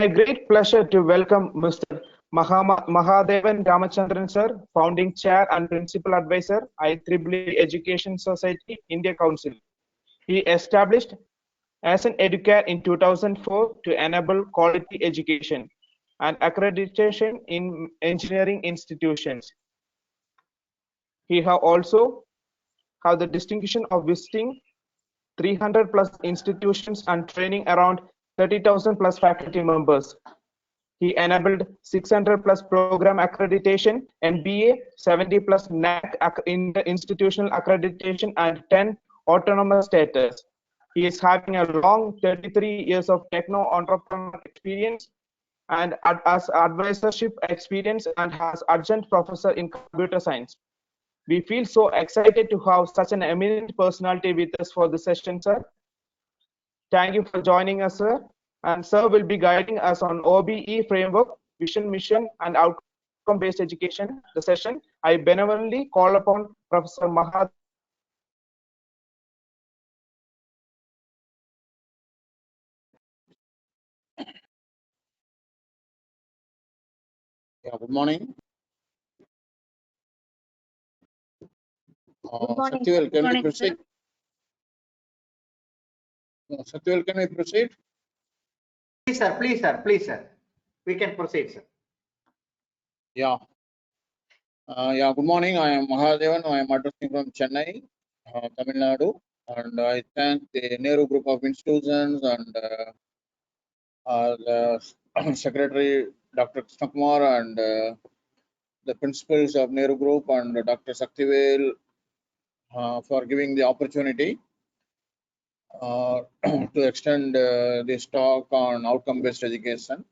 my great pleasure to welcome Mr. Mahadevan Ramachandran sir, Founding Chair and Principal Advisor, IEEE Education Society, India Council. He established Aassaan eduCare in 2004 to enable quality education and accreditation in engineering institutions. He also have the distinction of visiting 300 plus institutions and training around 30,000 plus faculty members. He enabled 600 plus program accreditation, MBA, 70 plus NAAC institutional accreditation, and 10 autonomous status. He is having a long 33 years of techno entrepreneur experience and as advisorship experience and has adjunct professor in computer science. We feel so excited to have such an eminent personality with us for the session, sir. Thank you for joining us, sir. And sir will be guiding us on OBE framework, vision, mission, and outcome-based education. The session, I benevolently call upon Professor Mahadevan. Yeah, good morning. Sakthivel, can we proceed? Sakthivel, can we proceed? Please, sir. Please, sir. Please, sir. We can proceed, sir. Yeah. Yeah, good morning. I am Mahadevan. I am addressing from Chennai, Tamil Nadu. And I thank the Nehru Group of Institutions and the Secretary, Dr. Krishnakumar, and the principals of Nehru Group and Dr. Sakthivel for giving the opportunity to extend this talk on outcome-based education.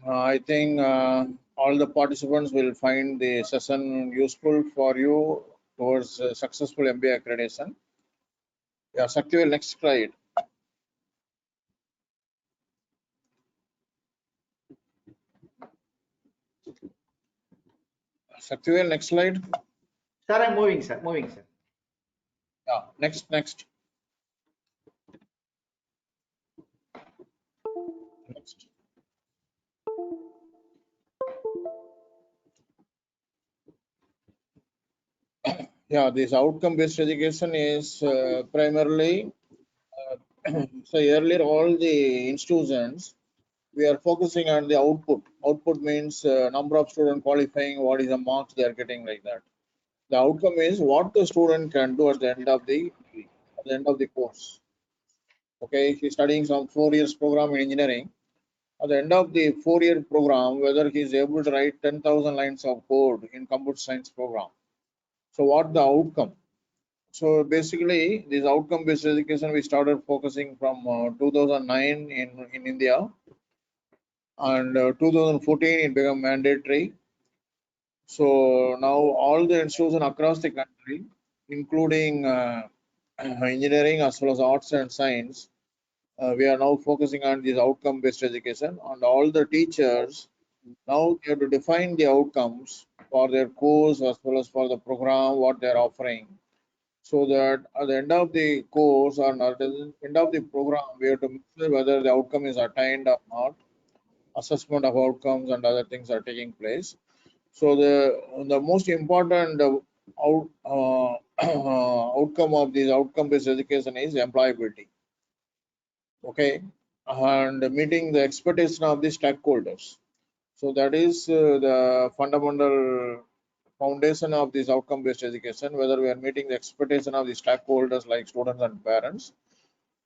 I think all the participants will find the session useful for you towards successful MBA accreditation. Yeah, Sakthivel, next slide. Sakthivel, next slide. Sir, I'm moving, sir. Moving, sir. Yeah, next. Next. Yeah, this outcome-based education is primarily, so earlier all the institutions, we are focusing on the output. Output means number of students qualifying, what is the marks they are getting, like that. The outcome is what the student can do at the end of the course. Okay, he's studying some 4 years program in engineering. At the end of the 4-year program, whether he is able to write 10,000 lines of code in computer science program. So what the outcome? So basically, this outcome-based education we started focusing from 2009 in India, and 2014 it became mandatory. So now all the institutions across the country, including engineering as well as arts and science, we are now focusing on this outcome-based education, and all the teachers now they have to define the outcomes for their course as well as for the program what they are offering, so that at the end of the course or at the end of the program we have to measure whether the outcome is attained or not. Assessment of outcomes and other things are taking place. So the most important outcome of this outcome-based education is employability. Okay, and meeting the expectation of the stakeholders. So that is the fundamental foundation of this outcome-based education, whether we are meeting the expectation of the stakeholders like students and parents,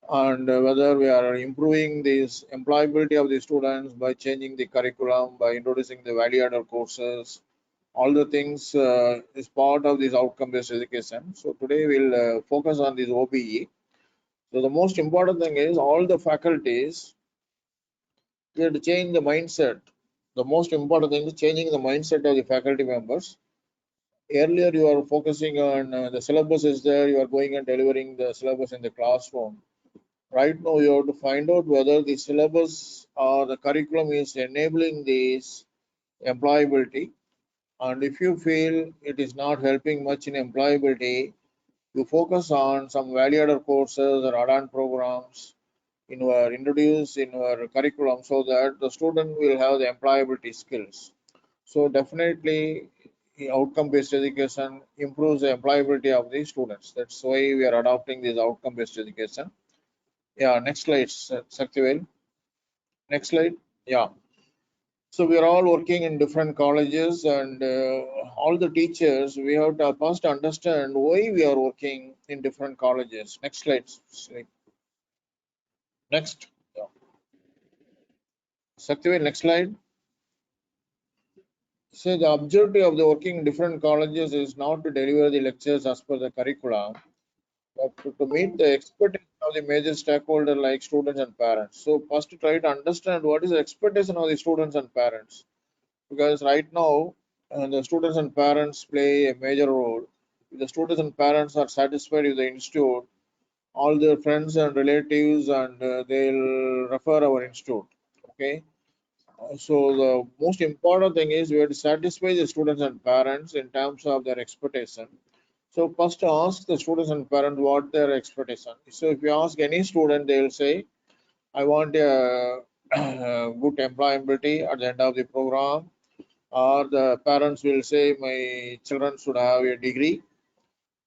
and whether we are improving this employability of the students by changing the curriculum, by introducing the value-added courses. All the things is part of this outcome-based education. So today we'll focus on this OBE. So the most important thing is all the faculties have to change the mindset. The most important thing is changing the mindset of the faculty members. Earlier you are focusing on the syllabus is there, you are going and delivering the syllabus in the classroom. Right now you have to find out whether the syllabus or the curriculum is enabling this employability, and if you feel it is not helping much in employability, you focus on some value-added courses or add-on programs introduce in our curriculum so that the student will have the employability skills. So definitely outcome-based education improves the employability of the students. That's why we are adopting this outcome-based education. Yeah, next slide, Sakthivel. Next slide. Yeah. So we are all working in different colleges, and all the teachers, we have to first understand why we are working in different colleges. Next slide. Next. Yeah. Sakthivel, next slide. So the objective of the working in different colleges is not to deliver the lectures as per the curriculum, but to meet the expectation of the major stakeholder like students and parents. So first to try to understand what is the expectation of the students and parents, because right now the students and parents play a major role. If the students and parents are satisfied with the institute, all their friends and relatives and they'll refer our institute. Okay. So the most important thing is we have to satisfy the students and parents in terms of their expectation. So first ask the students and parents what their expectation. So if you ask any student, they will say, I want a good employability at the end of the program. Or the parents will say, my children should have a degree,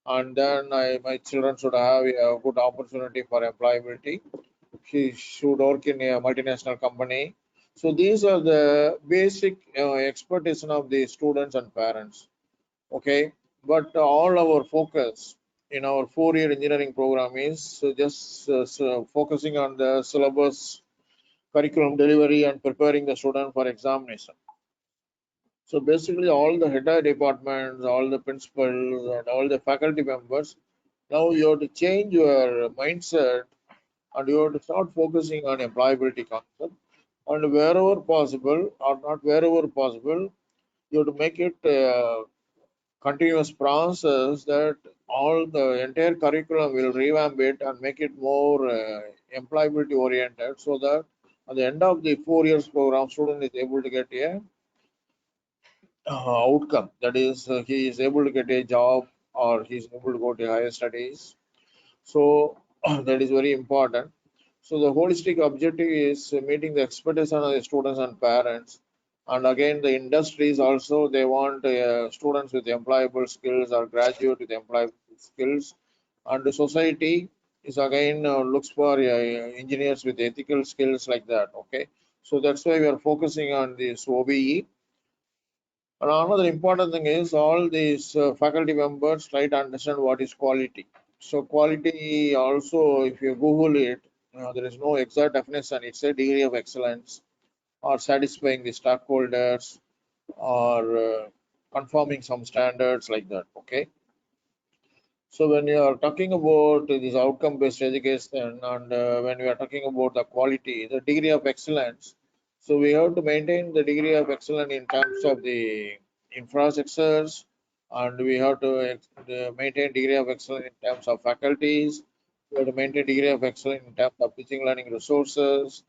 and then my children should have a good opportunity for employability. He should work in a multinational company. So these are the basic expectation of the students and parents. Okay, but all our focus in our 4-year engineering program is just focusing on the syllabus, curriculum delivery, and preparing the student for examination. So basically, all the head departments, all the principals, and all the faculty members, now you have to change your mindset and you have to start focusing on employability concept. And wherever possible, or not wherever possible, you have to make it a continuous process that all the entire curriculum will revamp it and make it more employability oriented, so that at the end of the 4 years program, student is able to get a outcome, that is he is able to get a job or he is able to go to higher studies. So that is very important. So the holistic objective is meeting the expectation of the students and parents. And again, the industries also, they want students with employable skills or graduate with employable skills. And the society is again looks for engineers with ethical skills like that. Okay, so that's why we are focusing on this OBE. And another important thing is all these faculty members try to understand what is quality. So quality also, if you Google it, there is no exact definition. It's a degree of excellence or satisfying the stakeholders or conforming some standards like that. Okay. So when you are talking about this outcome-based education and when we are talking about the quality, the degree of excellence, so we have to maintain the degree of excellence in terms of the infrastructures, and we have to maintain degree of excellence in terms of faculties. We have to maintain degree of excellence in terms of teaching learning resources.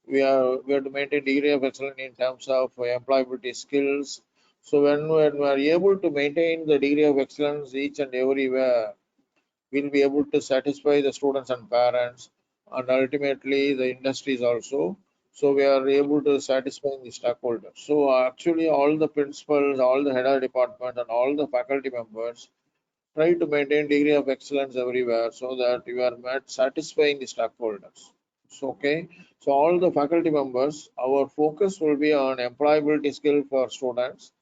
We have to maintain degree of excellence in terms of employability skills. So when we are able to maintain the degree of excellence each and everywhere, we'll be able to satisfy the students and parents and ultimately the industries also. So we are able to satisfy the stakeholders. So actually all the principals, all the head of department and all the faculty members try to maintain degree of excellence everywhere so that you are met satisfying the stakeholders. So okay. So all the faculty members, our focus will be on employability skill for students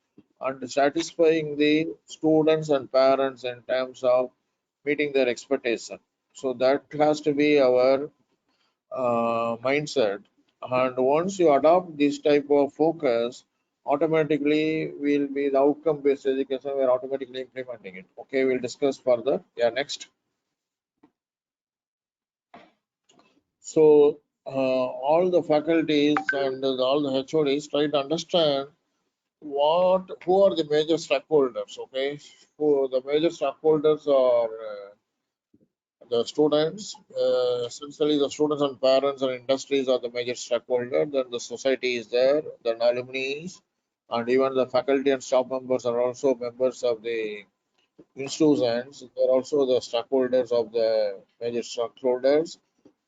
and satisfying the students and parents in terms of meeting their expectation. So that has to be our mindset. And once you adopt this type of focus, automatically will be the outcome-based education. We are automatically implementing it. Okay, we'll discuss further. Yeah, next. So all the faculties and all the HODs try to understand who are the major stakeholders. Okay, so the major stakeholders are the students. Essentially, the students and parents and industries are the major stakeholders. Then the society is there, then alumni, and even the faculty and staff members are also members of the institutions. They're also the stakeholders of the major stakeholders.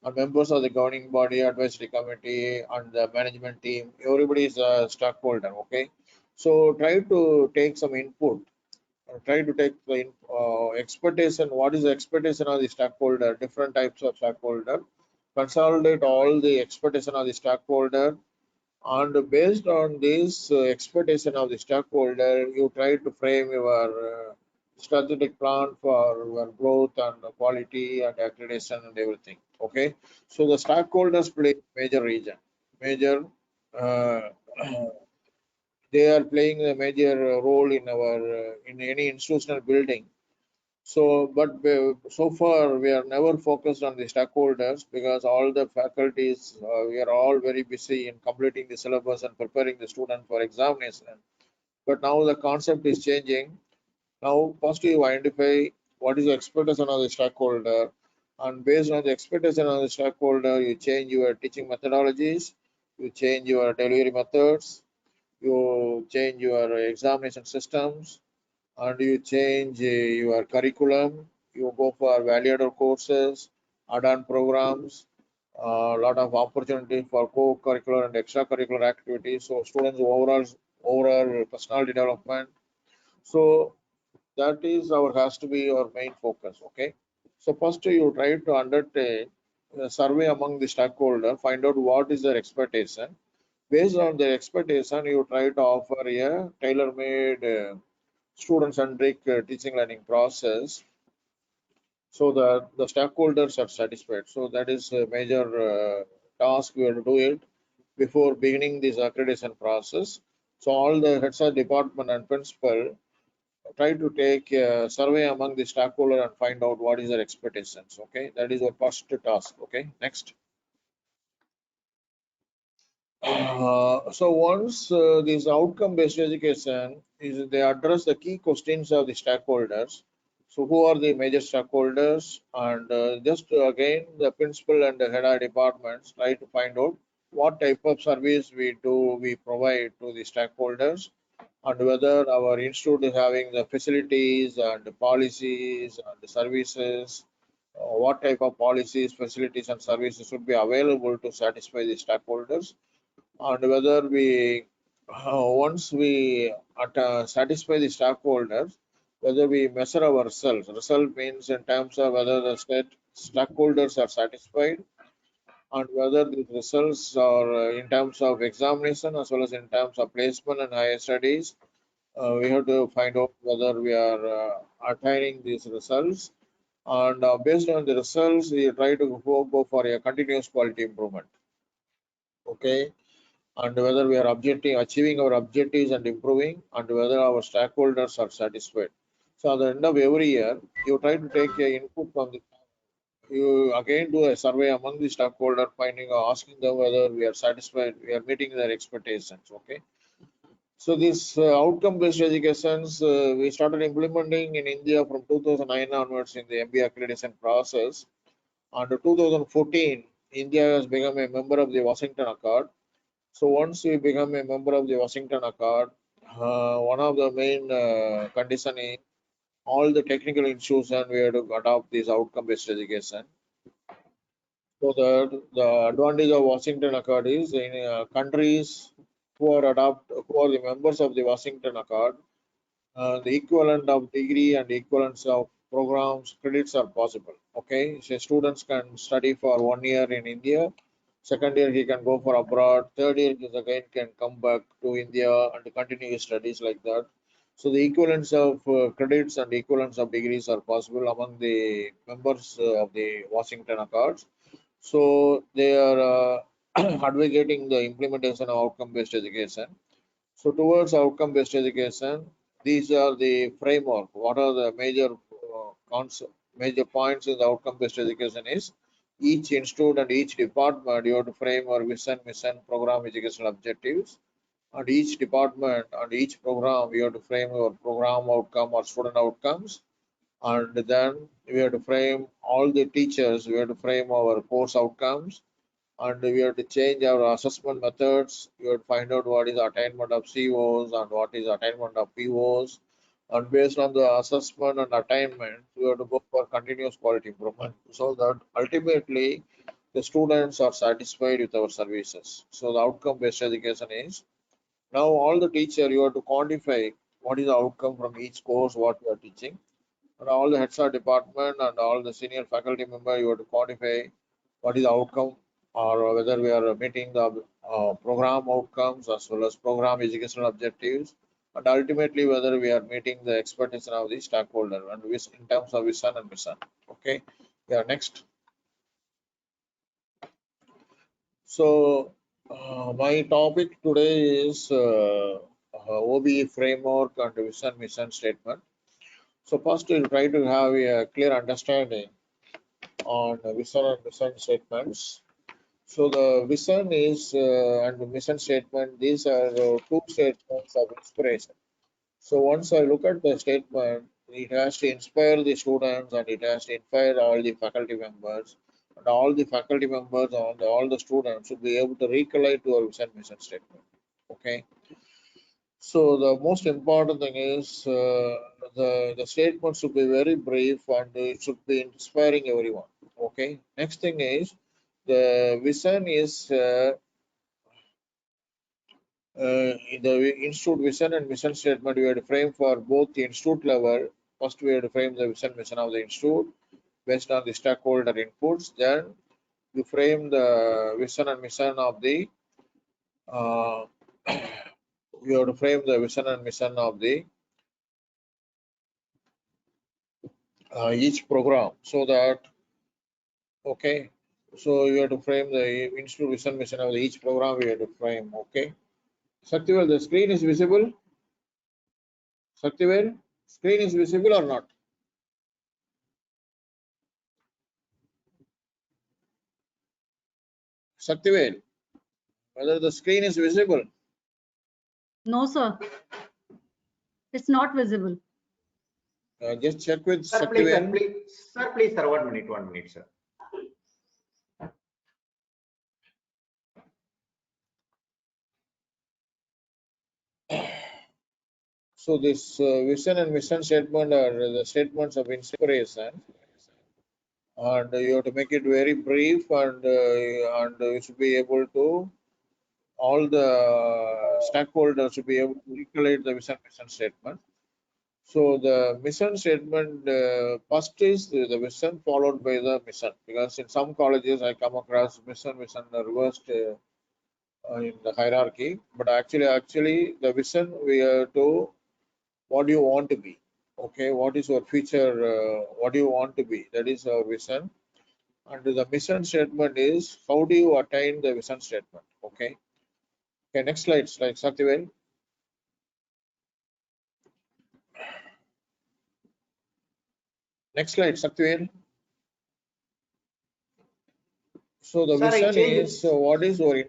and members of the governing body, advisory committee, and the management team. Everybody is a stockholder. Okay, so try to take some input. Try to take the expectation. What is the expectation of the stockholder? Different types of stockholder. Consolidate all the expectation of the stockholder, and based on this expectation of the stockholder, you try to frame your strategic plan for your growth and quality and accreditation and everything. Okay, so the stockholders play major. Uh, they are playing a major role in our in any institutional building. So, but so far we are never focused on the stakeholders because all the faculties, we are all very busy in completing the syllabus and preparing the student for examination. But now the concept is changing. Now, first you identify what is the expectation of the stakeholder, and based on the expectation of the stakeholder, you change your teaching methodologies, you change your delivery methods, you change your examination systems, and you change your curriculum. You go for value-added courses, add-on programs, a lot of opportunity for co-curricular and extracurricular activities. So students overall personality development. So that is our has to be our main focus. Okay. So first you try to undertake a survey among the stakeholders, find out what is their expectation. Based on their expectation, you try to offer a tailor-made student-centric teaching learning process so that the stakeholders are satisfied. So that is a major task we have to do it before beginning this accreditation process. So all the heads of department and principal try to take a survey among the stakeholder and find out what is their expectations. Okay, that is our first task. Okay, next. So once this outcome-based education is, they address the key questions of the stakeholders. So who are the major stakeholders, and just again the principal and the head of departments try to find out what type of service we provide to the stakeholders, and whether our institute is having the facilities and the policies and the services, what type of policies, facilities and services should be available to satisfy the stakeholders, and whether we once we satisfy the stakeholders, whether we measure ourselves. Result means in terms of whether the stakeholders are satisfied, and whether the results are in terms of examination as well as in terms of placement and higher studies. We have to find out whether we are attaining these results, and based on the results, we try to go for a continuous quality improvement. Okay, and whether we are achieving our objectives and improving, and whether our stakeholders are satisfied. So at the end of every year, you try to take a input from the, you again do a survey among the stakeholder, asking them whether we are satisfied, we are meeting their expectations. Okay. So this outcome-based educations we started implementing in India from 2009 onwards in the MBA accreditation process. Under 2014, India has become a member of the Washington Accord. So once we become a member of the Washington Accord, one of the main condition is all the technical institutions we have to adopt this outcome-based education. So the advantage of Washington Accord is in countries who are the members of the Washington Accord, the equivalent of degree and equivalence of programs credits are possible. Okay, so students can study for 1 year in India. Second year he can go for abroad. Third year he again can come back to India and continue his studies like that. So the equivalence of credits and equivalence of degrees are possible among the members of the Washington Accords. So they are advocating the implementation of outcome-based education. So towards outcome-based education, these are the framework. What are the major major points in the outcome-based education is each institute and each department you have to frame your vision, mission, program, educational objectives, and each department and each program you have to frame your program outcome or student outcomes, and then we have to frame all the teachers. We have to frame our course outcomes, and we have to change our assessment methods. We have to find out what is attainment of COs and what is attainment of POs. And based on the assessment and attainment, we have to go for continuous quality improvement so that ultimately the students are satisfied with our services. So the outcome-based education is, now all the teacher, you have to quantify what is the outcome from each course, what you are teaching. And all the heads of department and all the senior faculty member, you have to quantify what is the outcome, or whether we are meeting the program outcomes as well as program educational objectives, and ultimately whether we are meeting the expectation of the stakeholder and in terms of vision and mission. Okay, yeah, next. So my topic today is OBE framework and vision mission statement. So first we'll try to have a clear understanding on vision and mission statements. So the vision is and the mission statement, these are two statements of inspiration. So once I look at the statement, it has to inspire the students and it has to inspire all the faculty members, and all the faculty members and all the students should be able to recollect to our vision mission statement. Okay. So the most important thing is the statement should be very brief and it should be inspiring everyone. Okay. Next thing is the vision is in the institute vision and mission statement. We have to frame for both the institute level. First, we have to frame the vision mission of the institute based on the stakeholder inputs. Then you frame the vision and mission of the you have to frame the vision and mission of the each program, so that okay. So you have to frame the institute vision mission of the each program. We have to frame. Okay. Sakthivel, the screen is visible. Sakthivel, screen is visible or not? Sakthivel, whether the screen is visible? No, sir. It's not visible. Just check with Sir, please, sir, Sakthivel. please, sir, please, sir, 1 minute, 1 minute, sir. So this vision and mission statement are the statements of inspiration, and you have to make it very brief, and you should be able to, all the stakeholders should be able to recollect the vision mission statement. So the mission statement, first is the vision followed by the mission, because in some colleges I come across mission reversed in the hierarchy, but actually the vision we have to, what do you want to be? Okay, what is your future? What do you want to be? That is our vision. And the mission statement is how do you attain the vision statement? Okay. Okay, next slide, Sakthivel. Next slide, Sakthivel. So the Sir, I vision changed is what is your,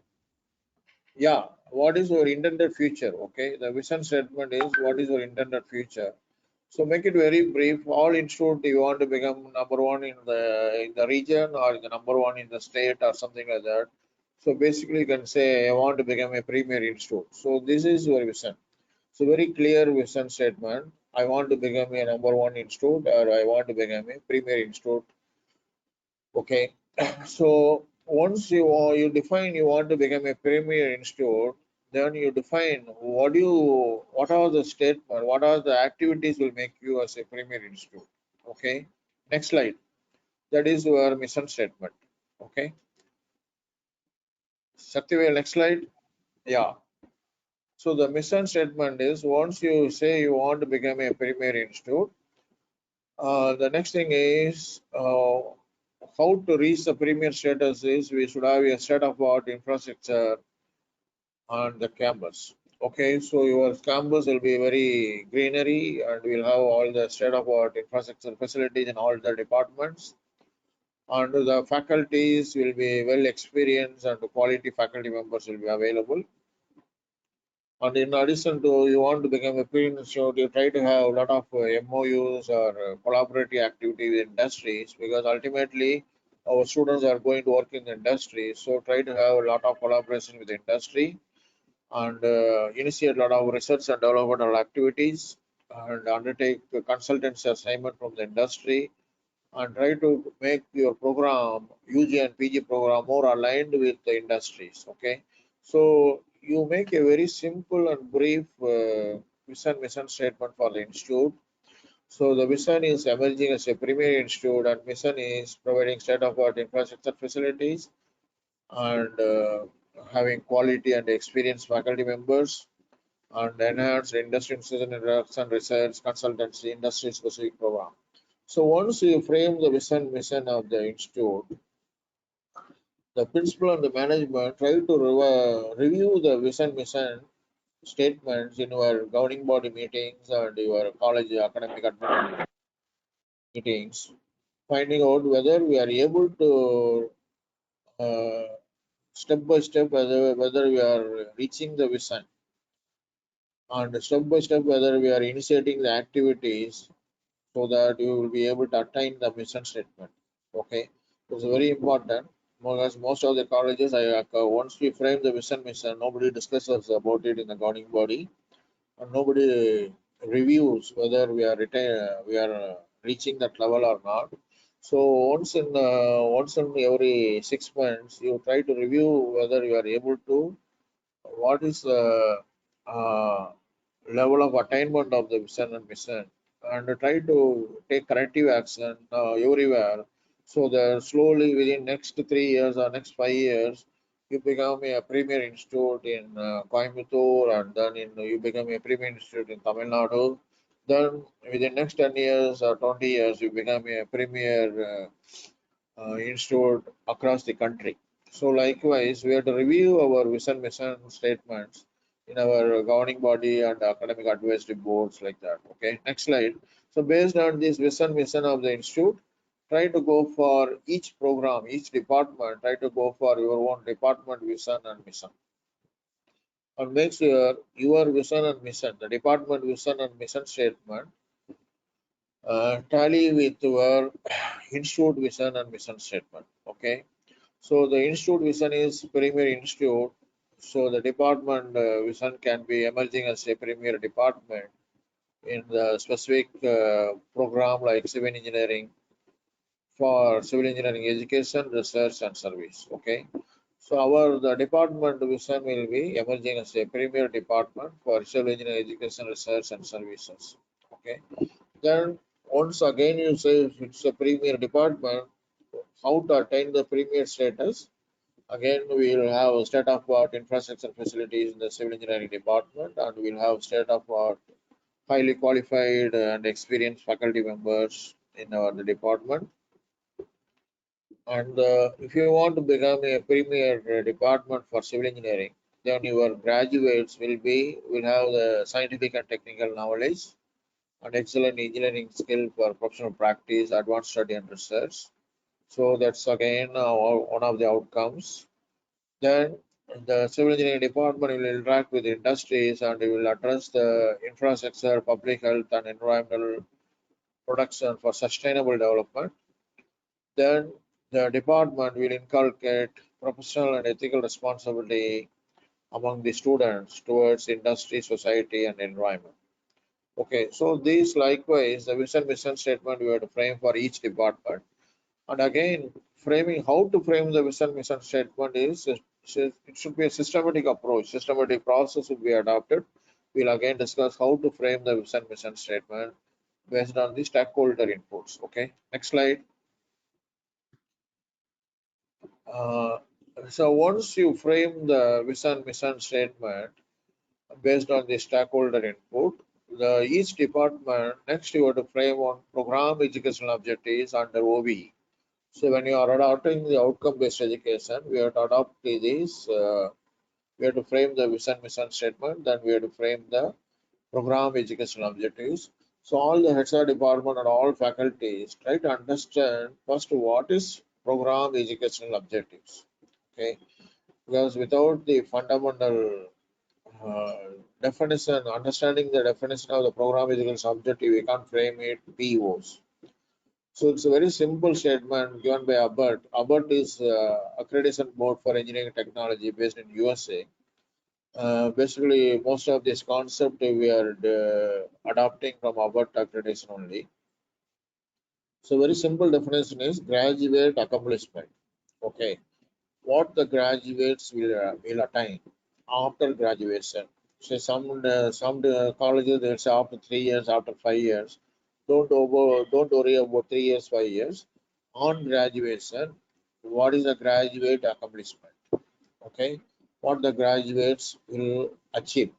yeah, what is your intended future? Okay, the vision statement is what is your intended future. So make it very brief. All institute you want to become number one in the region, or the number one in the state, or something like that. So basically you can say I want to become a premier institute. So this is your vision. So very clear vision statement. I want to become a number one institute, or I want to become a premier institute. Okay. So once you define you want to become a premier institute, then you define what are the statement, what are the activities will make you as a premier institute. Okay. Next slide. That is your mission statement. Okay. Sakthivel, next slide. Yeah. So the mission statement is, once you say you want to become a premier institute, the next thing is how to reach the premier status is we should have a state-of-the-art infrastructure on the campus. Okay, so your campus will be very greenery and we'll have all the state-of-the-art infrastructure facilities in all the departments. And the faculties will be well experienced and quality faculty members will be available. And in addition to, you want to become a premier institute, you try to have a lot of MOUs or collaborative activity with industries, because ultimately our students are going to work in the industry. So try to have a lot of collaboration with the industry and initiate a lot of research and developmental activities and undertake consultancy assignment from the industry and try to make your program, UG and PG program, more aligned with the industries. Okay, so you make a very simple and brief mission statement for the institute. So the vision is emerging as a premier institute, and mission is providing state-of-the-art infrastructure facilities and having quality and experienced faculty members and enhanced industry interaction, research, consultancy, industry-specific program. So once you frame the vision mission of the institute, the principal and the management try to review the vision mission statements in your governing body meetings and your college academic admin meetings, finding out whether we are able to step by step whether we are reaching the vision, and step by step whether we are initiating the activities so that you will be able to attain the mission statement. Okay, it's very important because most of the colleges, once we frame the vision mission, nobody discusses about it in the governing body, and nobody reviews whether we are reaching that level or not. So once in every 6 months, you try to review whether you are able to, what is the uh, level of attainment of the vision and mission, and try to take corrective action everywhere, so that slowly within next 3 years or next 5 years, you become a premier institute in Coimbatore, and then you become a premier institute in Tamil Nadu. Then within next 10 years or 20 years, you become a premier institute across the country. So likewise, we have to review our vision mission statements in our governing body and academic advisory boards like that. Okay, next slide. So based on this vision mission of the institute, try to go for each program, each department, try to go for your own department vision and mission. And make sure your vision and mission, the department vision and mission statement, tally with your institute vision and mission statement. Okay, so the institute vision is premier institute. So the department vision can be emerging as a premier department in the specific program like civil engineering, for civil engineering education, research and service. Okay, so the department vision will be emerging as a premier department for civil engineering education, research and services. Okay, then once again you say it's a premier department, how to attain the premier status? Again, we will have state-of-the-art infrastructure facilities in the civil engineering department, and we'll have state-of-the-art highly qualified and experienced faculty members in our department. And if you want to become a premier department for civil engineering, then your graduates will have the scientific and technical knowledge and excellent engineering skill for professional practice, advanced study and research. So that's again one of the outcomes. Then the civil engineering department will interact with industries and will address the infrastructure, public health and environmental production for sustainable development. Then the department will inculcate professional and ethical responsibility among the students towards industry, society and environment. Okay, so these likewise the vision mission statement we have to frame for each department. And again, framing how to frame the vision mission statement is it should be a systematic approach, systematic process will be adopted. We'll again discuss how to frame the vision mission statement based on the stakeholder inputs. Okay, next slide. So once you frame the vision mission statement based on the stakeholder input, each department next you have to frame on program educational objectives under OBE. So when you are adopting the outcome-based education, we have to adopt these. We have to frame the vision mission statement. Then we have to frame the program educational objectives. So all the HR department and all faculties try to understand first what is program educational objectives. Okay, because without the fundamental definition, understanding the definition of the program educational objective, we can't frame it POs. So it's a very simple statement given by ABBET. ABBET is Accreditation Board for Engineering Technology based in USA. Basically, most of this concept we are adopting from ABBET accreditation only. So very simple definition is graduate accomplishment. Okay, what the graduates will attain after graduation. So some colleges they'll say after 3 years, after 5 years. Don't worry about 3 years, 5 years. On graduation, what is the graduate accomplishment? Okay, what the graduates will achieve,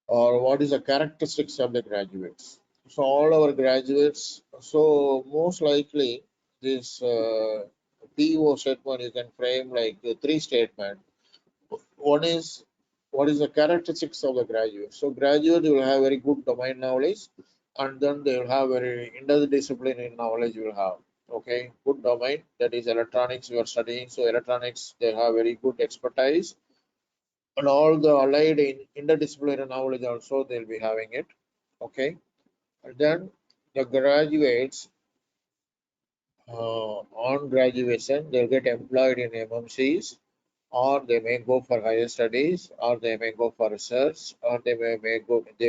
or what is the characteristics of the graduates. So all our graduates, so most likely this PO statement you can frame like three statements. One is what is the characteristics of the graduate. So graduate will have very good domain knowledge, and then they will have very interdisciplinary knowledge will have. Okay, good domain, that is electronics you are studying. So electronics they have very good expertise, and all the allied interdisciplinary knowledge also they'll be having it. Okay, and then the graduates on graduation they'll get employed in MMCs, or they may go for higher studies, or they may go for research, or they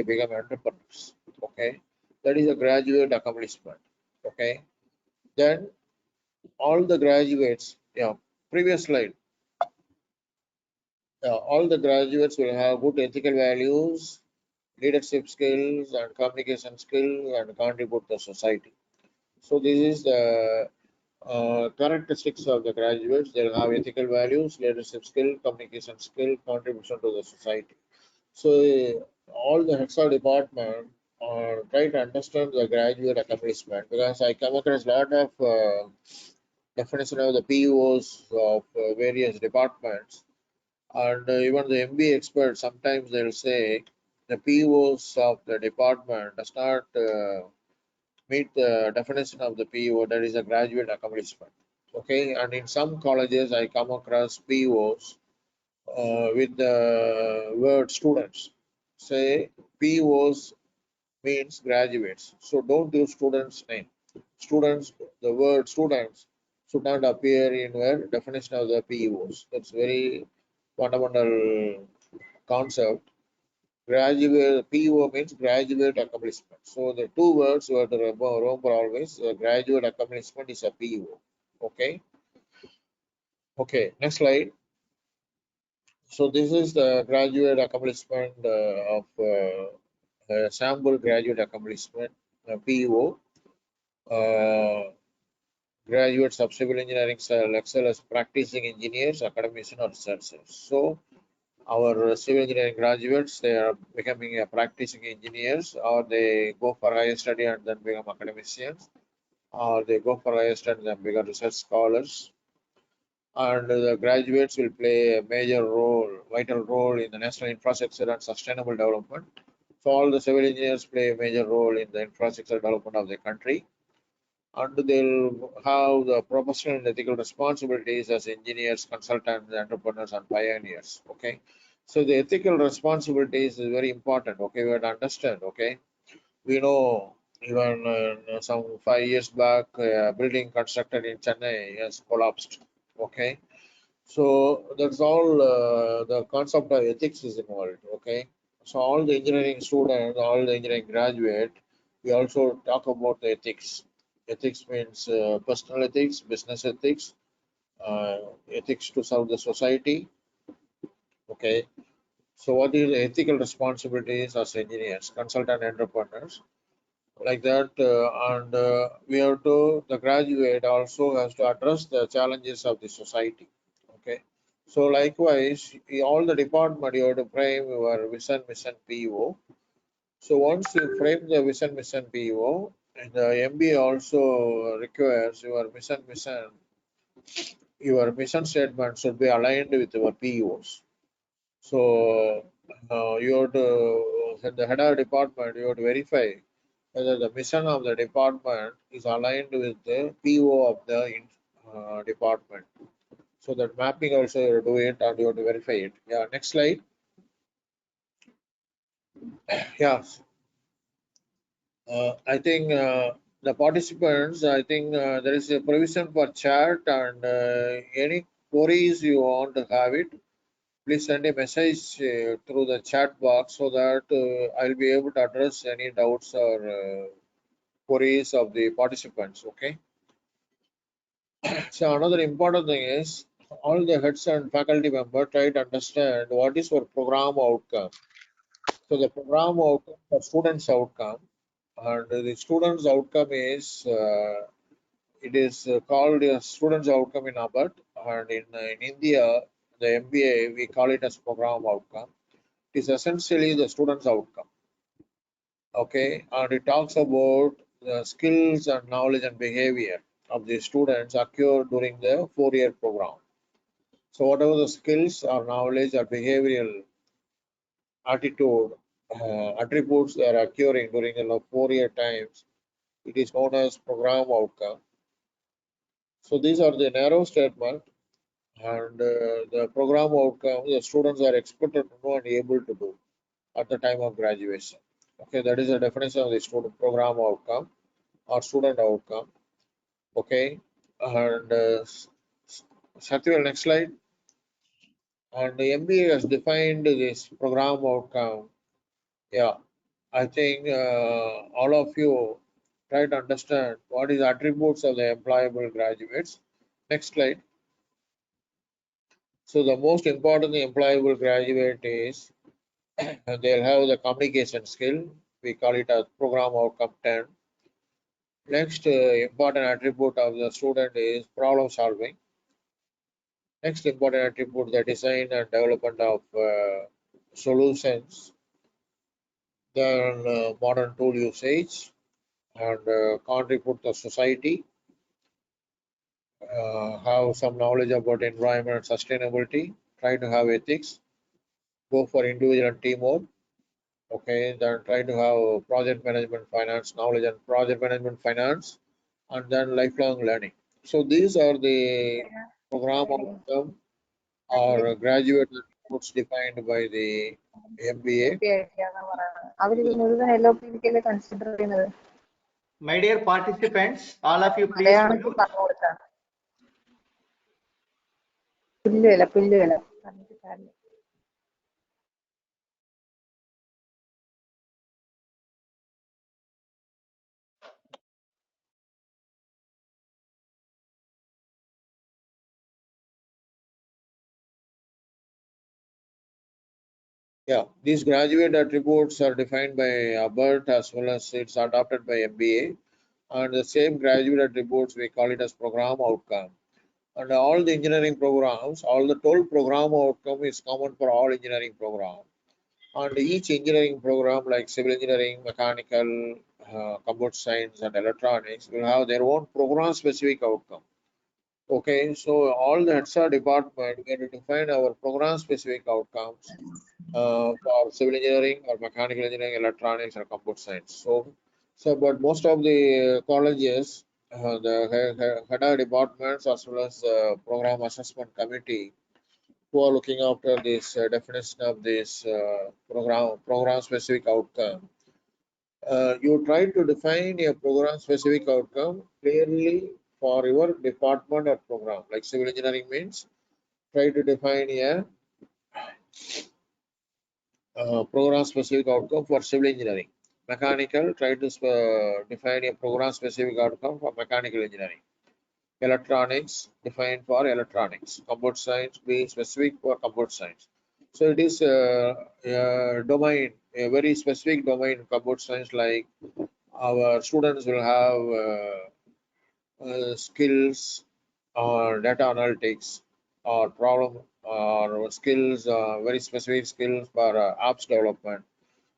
become entrepreneurs. Okay, that is a graduate accomplishment. Okay, then all the graduates, yeah, previous slide, all the graduates will have good ethical values, leadership skills, and communication skills, and contribute to society. So this is the characteristics of the graduates. They'll have ethical values, leadership skill, communication skill, contribution to the society. So all the HEXA department try to understand the graduate accomplishment, because I come across a lot of definition of the POs of various departments, and even the MBA experts sometimes they'll say the POs of the department does not meet the definition of the PO, that is a graduate accomplishment. Okay, and in some colleges I come across POs with the word students. Say POs means graduates, so don't use students name. Students, the word students should not appear in your definition of the POs. That's very fundamental concept. Graduate PO means graduate accomplishment. So the two words were to remember always. Graduate accomplishment is a PO. Okay. Okay. Next slide. So this is the graduate accomplishment of sample graduate accomplishment PO. Graduates of civil engineering excel as practicing engineers, academicians, or researchers. So our civil engineering graduates, they are becoming a practicing engineers, or they go for higher study and then become academicians, or they go for higher study and then become research scholars. And the graduates will play a major role, vital role in the national infrastructure and sustainable development. So all the civil engineers play a major role in the infrastructure development of the country, and they'll have the professional and ethical responsibilities as engineers, consultants, entrepreneurs, and pioneers. Okay, so the ethical responsibilities is very important. Okay, we have to understand. Okay, we know even some 5 years back, building constructed in Chennai has collapsed. Okay, so that's all the concept of ethics is involved. Okay, so all the engineering students, all the engineering graduate, we also talk about the ethics. Ethics means personal ethics, business ethics, ethics to serve the society. Okay, so what is the ethical responsibilities as engineers, consultant, entrepreneurs, like that, and we have to, the graduate also has to address the challenges of the society. Okay, so likewise, all the department you have to frame your vision, mission, PO. So once you frame the vision, mission, PO, and the MBA also requires your mission statement should be aligned with your POs. So you have to, at the head of department, you have to verify whether the mission of the department is aligned with the PO of the department. So that mapping also you have to do it and you have to verify it. Yeah, next slide. Yeah, I think the participants, I think there is a provision for chat, and any queries you want to have it, please send a message through the chat box so that I'll be able to address any doubts or queries of the participants. Okay. So another important thing is all the heads and faculty members try to understand what is our program outcome. So the program outcome, the students' outcome, and the students' outcome is it is called a students' outcome in ABAT, and in India, the MBA we call it as program outcome. It is essentially the students' outcome. Okay, and it talks about the skills and knowledge and behavior of the students occur during the 4-year program. So whatever the skills or knowledge or behavioral attitude attributes that are occurring during the 4-year times, it is known as program outcome. So these are the narrow statement, and the program outcome the students are expected to know and able to do at the time of graduation. Okay, that is the definition of the student program outcome or student outcome. Okay, and Sakthivel, next slide. And the MBA has defined this program outcome. Yeah, I think all of you try to understand what is attributes of the employable graduates. Next slide. So the most important employable graduate is they'll have the communication skill. We call it as program outcome 10. Next important attribute of the student is problem solving. Next important attribute, the design and development of solutions. Then modern tool usage and contribute to society. Have some knowledge about environment and sustainability. Try to have ethics. Go for individual and teamwork. Okay, then try to have project management finance knowledge and project management finance, and then lifelong learning. So these are the program outcome or graduate attributes defined by the MBA. My dear participants, all of you please mute. Yeah, these graduate attributes are defined by ABERT as well as it's adopted by MBA. And the same graduate attributes, we call it as program outcome. And all the engineering programs, all the 12 program outcome is common for all engineering programs. And each engineering program like civil engineering, mechanical, computer science and electronics will have their own program specific outcome. Okay, so all the HSR department we have to define our program specific outcomes for civil engineering or mechanical engineering, electronics or computer science. But most of the colleges, the head departments as well as the program assessment committee who are looking after this definition of this program specific outcome. You try to define a program specific outcome clearly for your department or program. Like civil engineering means try to define a program specific outcome for civil engineering. Mechanical, try to define a program specific outcome for mechanical engineering. Electronics, define for electronics. Computer science, be specific for computer science. So it is a domain, a very specific domain in computer science, like our students will have skills or data analytics or problem or skills, very specific skills for apps development.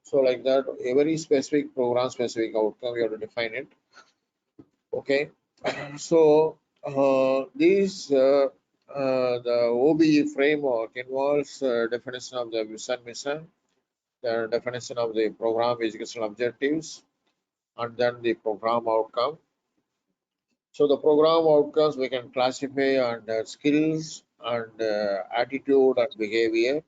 So like that, a very specific program specific outcome, you have to define it. Okay. So the OBE framework involves definition of the vision mission, the definition of the program educational objectives, and then the program outcome. So the program outcomes we can classify under skills and attitude and behavior.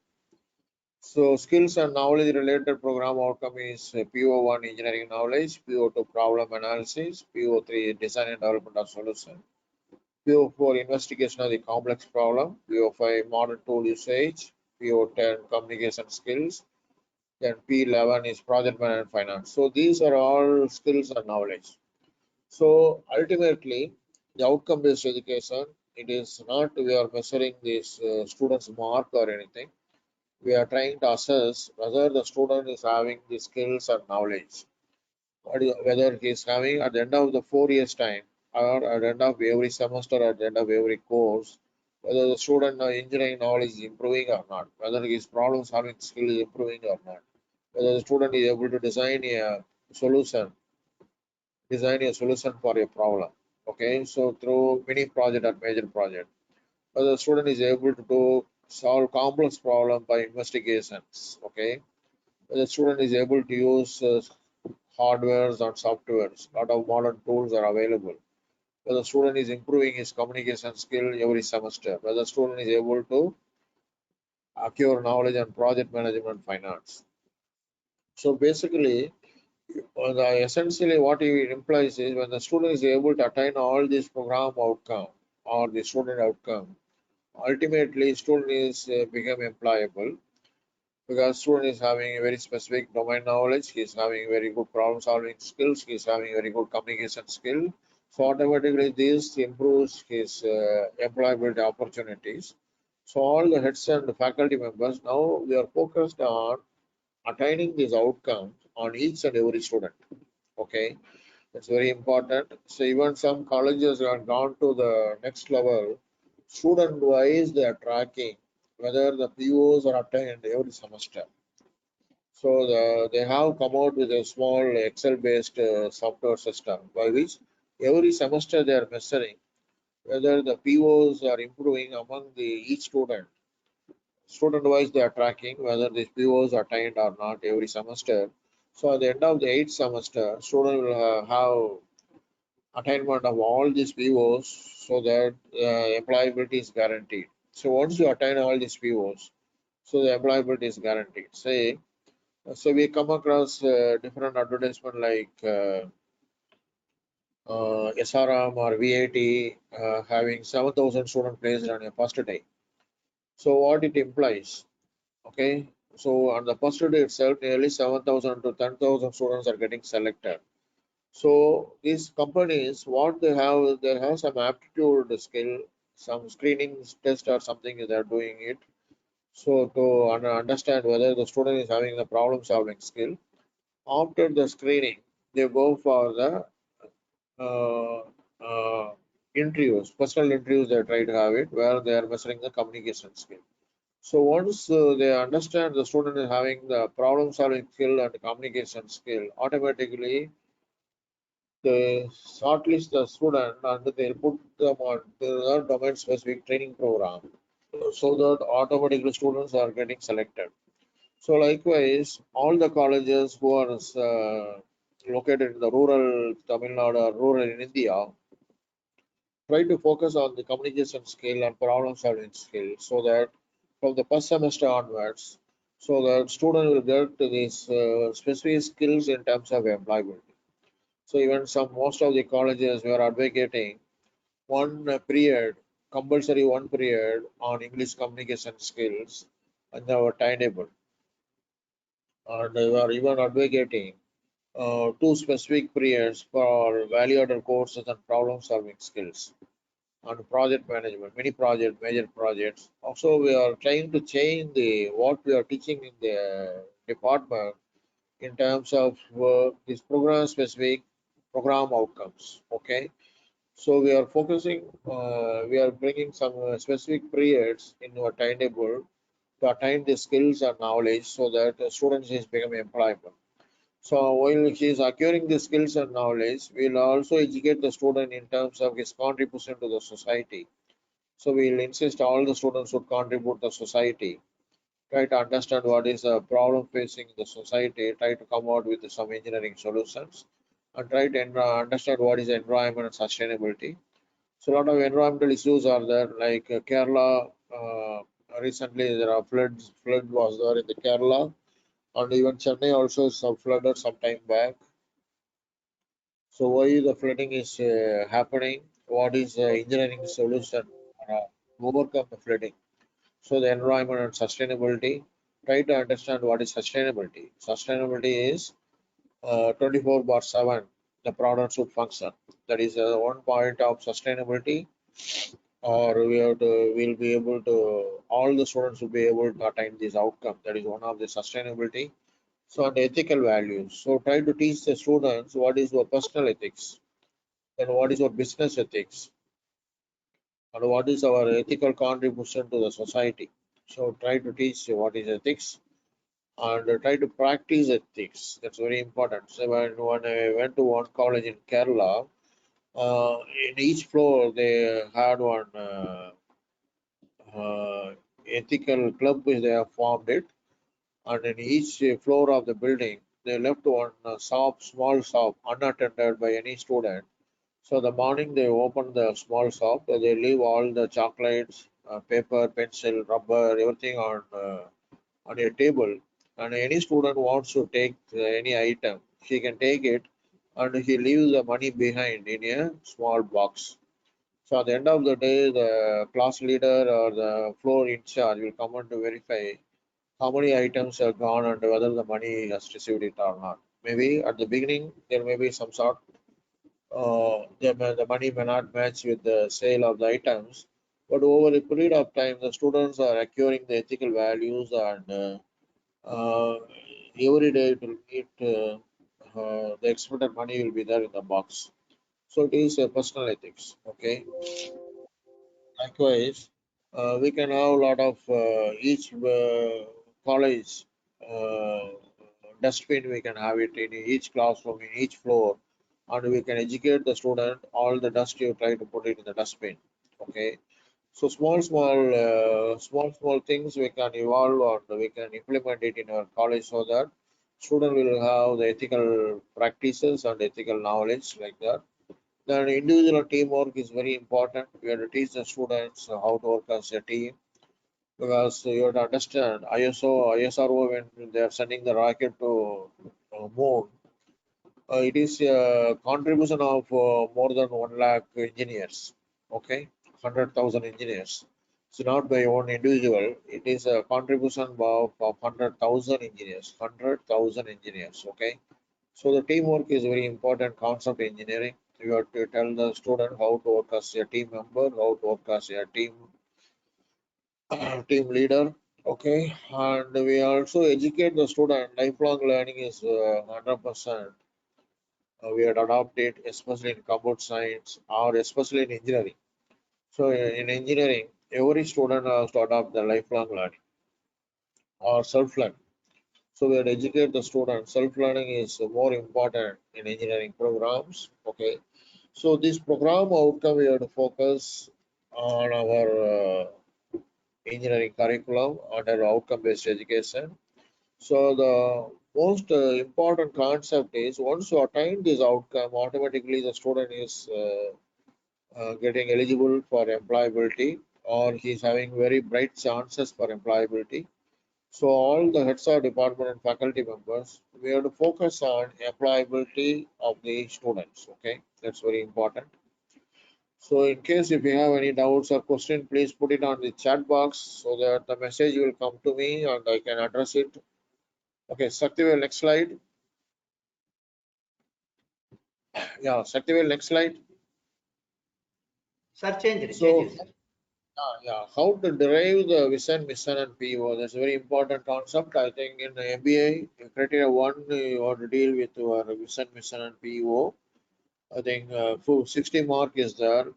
So skills and knowledge related program outcome is PO1 engineering knowledge, PO2 problem analysis, PO3 design and development of solution, PO4 investigation of the complex problem, PO5 modern tool usage, PO10 communication skills, then P11 is project management finance. So these are all skills and knowledge. So ultimately, the outcome-based education, it is not we are measuring this student's mark or anything. We are trying to assess whether the student is having the skills and knowledge, whether he is having at the end of the 4 years time or at the end of every semester, at the end of every course, whether the student engineering knowledge is improving or not, whether his problem solving skill is improving or not, whether the student is able to solution, design a solution for a problem. Okay, so through mini project or major project, whether the student is able to solve complex problem by investigations. Okay, whether the student is able to use hardwares and softwares. A lot of modern tools are available. Whether the student is improving his communication skill every semester. Whether the student is able to acquire knowledge and project management finance. So basically, essentially what it implies is when the student is able to attain all these program outcome or the student outcome, ultimately student is become employable because student is having a very specific domain knowledge, he is having very good problem solving skills, he is having very good communication skill. So automatically this improves his employability opportunities. So all the heads and the faculty members, now we are focused on attaining these outcomes on each and every student. Okay, that's very important. So even some colleges have gone to the next level. Student wise, they are tracking whether the POs are attained every semester. So they have come out with a small Excel-based software system by which every semester they are measuring whether the POs are improving among the each student. Student-wise, they are tracking whether these POs are attained or not every semester. So at the end of the 8th semester, student will have attainment of all these POs so that employability is guaranteed. So once you attain all these POs, so the employability is guaranteed. Say, so we come across different advertisement like SRM or VAT having 7,000 students placed on a first day. So what it implies, okay? So on the first day itself, nearly 7,000 to 10,000 students are getting selected. So these companies, what they have some aptitude skill, some screening test or something they're doing it. So to understand whether the student is having the problem solving skill. After the screening, they go for the uh, uh, interviews, personal interviews. They try to have it where they are measuring the communication skill. So once they understand the student is having the problem solving skill and communication skill, automatically they shortlist the student and they put them on the domain specific training program so that automatically students are getting selected. So likewise, all the colleges who are located in the rural Tamil Nadu or rural in India try to focus on the communication skill and problem solving skill so that from the first semester onwards, so that student will get these specific skills in terms of employability. So even most of the colleges were advocating one period, compulsory one period on English communication skills in our timetable. And they were even advocating two specific periods for value-added courses and problem-solving skills and project management, many project, major projects. Also, we are trying to change the what we are teaching in the department in terms of this program-specific program outcomes. Okay, so we are focusing, we are bringing some specific periods in our timetable to attain the skills and knowledge so that the students is becoming employable. So while he is acquiring the skills and knowledge, we will also educate the student in terms of his contribution to the society. So we will insist all the students should contribute to the society, try to understand what is the problem facing the society, try to come out with some engineering solutions, and try to understand what is environment and sustainability. So a lot of environmental issues are there, like Kerala. Recently, there are floods. Flood was there in the Kerala, and even Chennai also some flooded some time back. So why the flooding is happening? What is the engineering solution to overcome the flooding? So the environment and sustainability. Try to understand what is sustainability. Sustainability is 24/7. the product should function. That is one point of sustainability, or we'll be able to, all the students will be able to attain this outcome. That is one of the sustainability. So, and ethical values. So try to teach the students what is your personal ethics, and what is your business ethics, and what is our ethical contribution to the society. So try to teach what is ethics, and try to practice ethics. That's very important. So when I went to one college in Kerala, in each floor they had one ethical club which they have formed it, and in each floor of the building they left one shop, small shop, unattended by any student. So the morning they open the small shop, they leave all the chocolates, paper, pencil, rubber, everything on a table, and any student wants to take any item, he can take it, and he leaves the money behind in a small box. So at the end of the day, the class leader or the floor in charge will come on to verify how many items are gone and whether the money has received it or not. Maybe at the beginning there may be some sort, the money may not match with the sale of the items, but over a period of time, the students are acquiring the ethical values, and every day it will meet, the expected money will be there in the box. So it is a personal ethics. Okay. Likewise, we can have a lot of each college uh, dustbin. We can have it in each classroom, in each floor, and we can educate the student. All the dust you try to put it in the dustbin. Okay. So small things we can evolve, or we can implement it in our college, so that student will have the ethical practices and ethical knowledge like that. Then individual teamwork is very important. We have to teach the students how to work as a team, because you have to understand ISRO, when they are sending the rocket to moon, it is a contribution of more than 1 lakh engineers. Okay, 100,000 engineers. So not by one individual. It is a contribution of 100,000 engineers. 100,000 engineers. Okay. So the teamwork is very important concept in engineering. You have to tell the student how to work as a team member, how to work as a team leader. Okay, and we also educate the student. Lifelong learning is 100%. We had adopted, especially in computer science or especially in engineering. So in engineering, every student has to adopt the lifelong learning or self-learning. So we had educate the student. Self-learning is more important in engineering programs. Okay. So this program outcome, we have to focus on our engineering curriculum under outcome-based education. So the most important concept is, once you attain this outcome, automatically the student is getting eligible for employability, or he's having very bright chances for employability. So all the heads of department and faculty members, we have to focus on employability of the students. Okay, that's very important. So in case if you have any doubts or question, please put it on the chat box so that the message will come to me and I can address it. Okay, Sakthivel, next slide. Yeah, Sakthivel, next slide. Sir, change it. So, Change it, sir. yeah, how to derive the vision, mission, and PO. That's a very important concept. I think in the MBA, criteria 1, you want to deal with your vision, mission, and PO. I think 60 mark is there.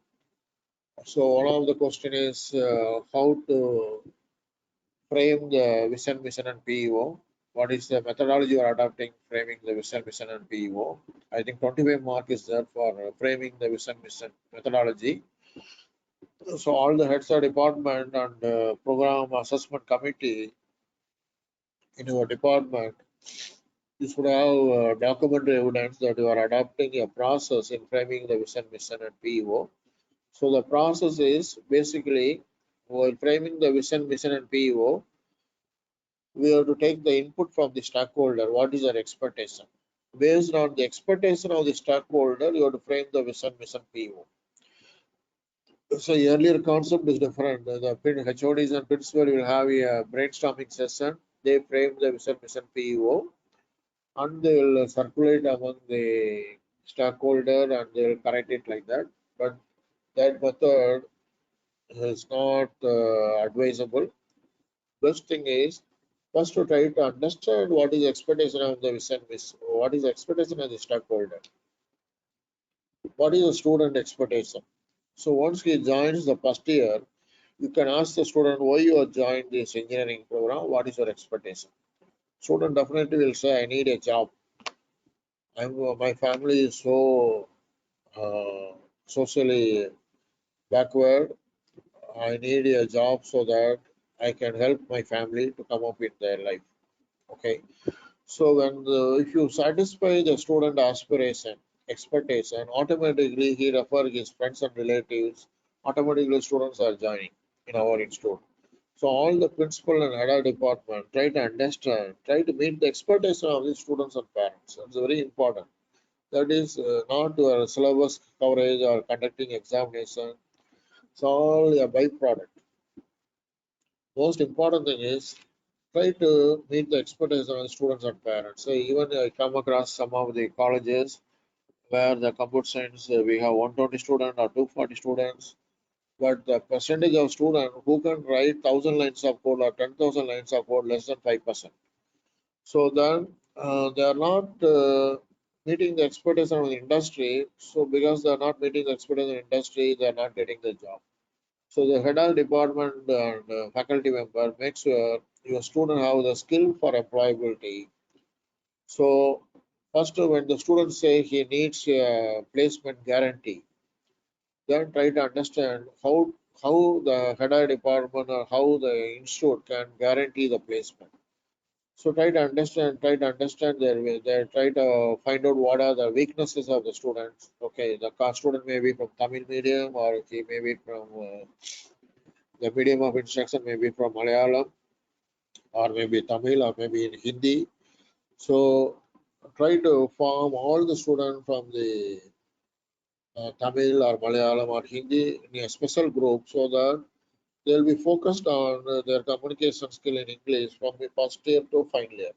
So one of the question is how to frame the vision, mission, and PO. What is the methodology you are adopting framing the vision, mission, and PO? I think 25 mark is there for framing the vision, mission methodology. So all the heads of department and program assessment committee in your department, you should have documentary evidence that you are adopting a process in framing the vision, mission, and PO. So the process is basically, while framing the vision, mission, and PO, we have to take the input from the stakeholder. What is their expectation? Based on the expectation of the stakeholder, you have to frame the vision, mission, PO. So earlier concept is different. The HODs and principal will have a brainstorming session. They frame the vision, mission, PO, and they will circulate among the stakeholder and they'll correct it like that. But that method is not advisable. Best thing is first to try to understand what is the expectation of the vision, what is the expectation of the stakeholder, what is the student expectation. So once he joins the first year, you can ask the student why you have joined this engineering program, what is your expectation. Student definitely will say, I need a job. My family is so socially backward. I need a job so that I can help my family to come up with their life. Okay. So if you satisfy the student aspiration, expectation, automatically he refer his friends and relatives. Automatically students are joining in our institute. So all the principal and head of department try to understand, try to meet the expectation of the students and parents. That's very important. That is not your syllabus coverage or conducting examination. It's all a byproduct. Most important thing is try to meet the expectation of the students and parents. So even I come across some of the colleges where the computer science we have 120 students or 240 students, but the percentage of students who can write 1,000 lines of code or 10,000 lines of code less than 5%. So then they are not meeting the expectation of the industry. So because they are not meeting the expectation of the industry, they are not getting the job. So the head of department and faculty member make sure your student have the skill for employability. So first, when the student say he needs a placement guarantee, then try to understand how the head of department or how the institute can guarantee the placement. So try to understand their way. They try to find out what are the weaknesses of the students. Okay, the student may be from Tamil medium or he may be from the medium of instruction may be from Malayalam or maybe Tamil or maybe in Hindi. So try to form all the students from the Tamil or Malayalam or Hindi in a special group so that they'll be focused on their communication skill in English from the first year to final year.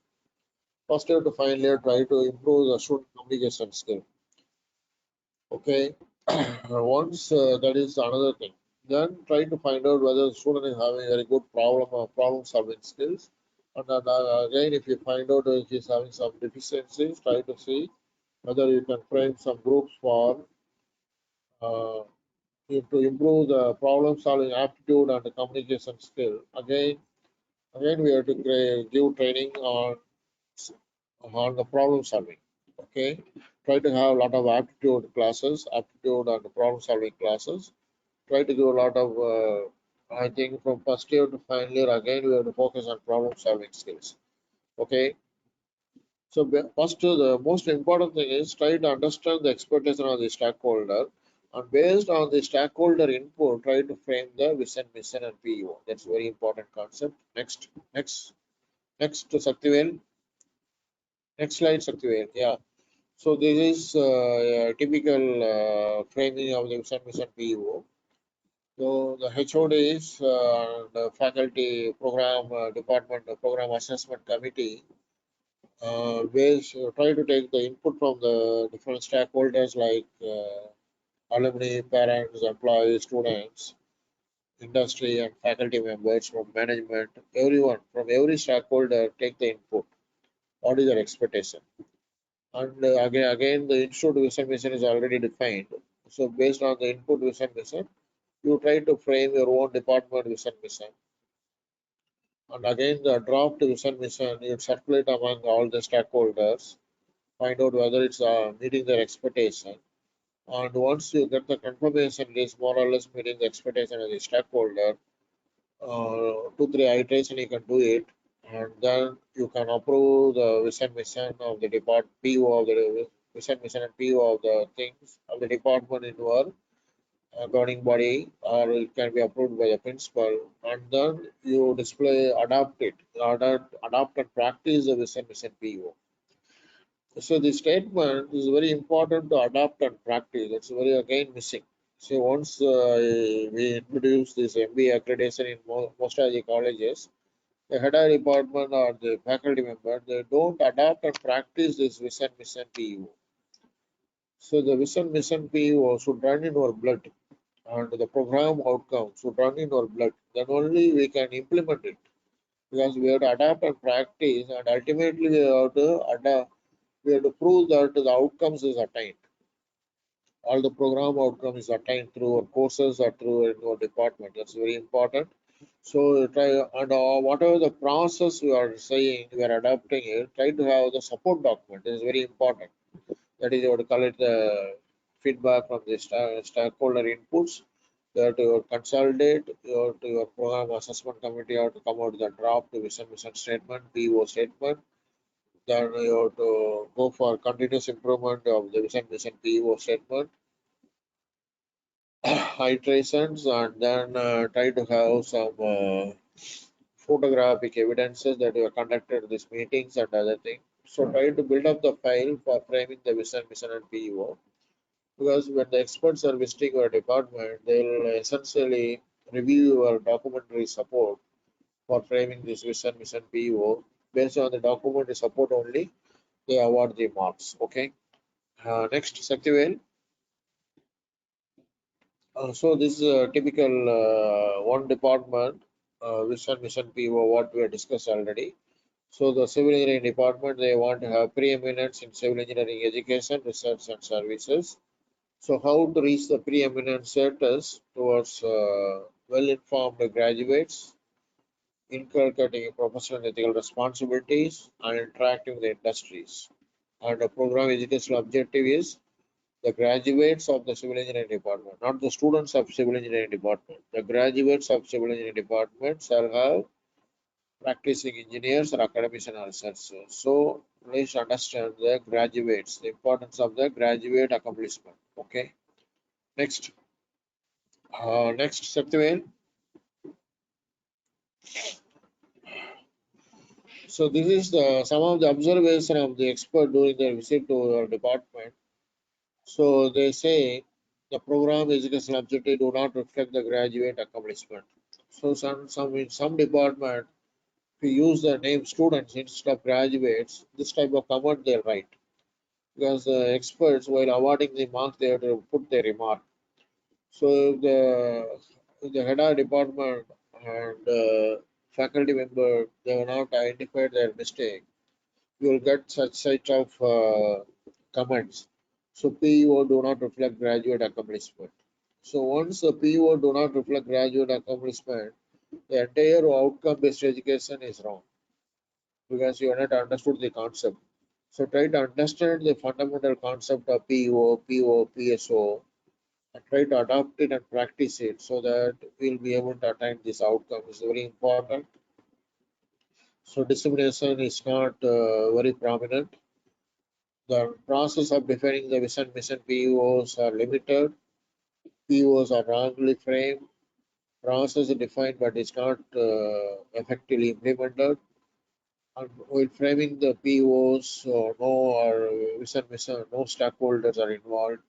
First year to final year, try to improve the student communication skill. Okay, once that is another thing. Then try to find out whether the student is having very good problem solving skills. And then, again, if you find out if he is having some deficiencies, try to see whether you can frame some groups for uh, to improve the problem solving aptitude and the communication skill. Again, we have to give training on the problem solving. Okay, try to have a lot of aptitude classes, aptitude and problem solving classes. Try to give a lot of I think from first year to final year again we have to focus on problem solving skills. Okay, so first the most important thing is try to understand the expectation of the stakeholder, and based on the stakeholder input try to frame the vision, mission and PEO. That's very important concept. Next to Sakthivel. Next slide, Sakthivel. Yeah. So this is a typical framing of the vision, mission PEO. So the HODs, the faculty program department program assessment committee try to take the input from the different stakeholders like alumni, parents, employees, students, industry and faculty members from management, everyone from every stakeholder take the input. What is their expectation? And again, the institute vision mission is already defined. So based on the input vision mission, you try to frame your own department vision mission. And again, the draft vision mission, you circulate among all the stakeholders, find out whether it's meeting their expectation. And once you get the confirmation it is more or less meeting the expectation of the stakeholder, 2-3 iteration you can do it, and then you can approve the vision mission of the department, PO of the vision mission and PO of the things of the department in your governing body, or it can be approved by the principal, and then you display, adopt and practice the vision mission PO. So the statement is very important to adopt and practice. That's very again missing. So once we introduce this MBA accreditation in most of the colleges, the head of department or the faculty member, they don't adopt and practice this vision mission PO. So the vision mission PO should run in our blood, and the program outcome should run in our blood. Then only we can implement it, because we have to adapt and practice, and ultimately we have to adapt. We have to prove that the outcomes is attained. All the program outcome is attained through our courses or through our department. That's very important. So try, and whatever the process we are saying, we are adapting it. Try to have the support document. This is very important. That is, you have to collect the feedback from the stakeholder inputs. You have to consolidate. You have to, your program assessment committee have to come out with a draft vision mission statement, PO statement. Then you have to go for continuous improvement of the vision mission PO statement, iterations, and then try to have some photographic evidences that you have conducted these meetings and other things. So try to build up the file for framing the vision mission and PO. Because when the experts are visiting your department, they'll essentially review your documentary support for framing this vision mission PO. Based on the documentary support only, they award the marks. Okay. Next, Sakthivel. So this is a typical one department vision mission PO what we have discussed already. So the civil engineering department, they want to have preeminence in civil engineering education, research and services. So how to reach the preeminent status towards well-informed graduates, inculcating professional and ethical responsibilities and interacting with the industries. And the program educational objective is the graduates of the civil engineering department, not the students of civil engineering department. The graduates of civil engineering department shall have practicing engineers or academicians or researchers. So please understand the graduates, the importance of the graduate accomplishment. Okay. Next. Next, Sakthivel. So this is the some of the observation of the expert during their visit to your department. So they say the program educational objective do not reflect the graduate accomplishment. So in some department, if you use the name students instead of graduates, this type of comment they write. Because the experts, while awarding the marks, they have to put their remark. So if the head of department and faculty member, they have not identified their mistake, you will get such type of comments. So PEO do not reflect graduate accomplishment. So once the PEO do not reflect graduate accomplishment, the entire outcome-based education is wrong, because you have not understood the concept. So try to understand the fundamental concept of PEO, PO, PSO, and try to adopt it and practice it so that we'll be able to attain this outcome. It's very important. So dissemination is not very prominent. The process of defining the vision mission POs are limited. POs are wrongly framed. Process is defined but is not effectively implemented. And while framing the POs, or vision mission, no stakeholders are involved.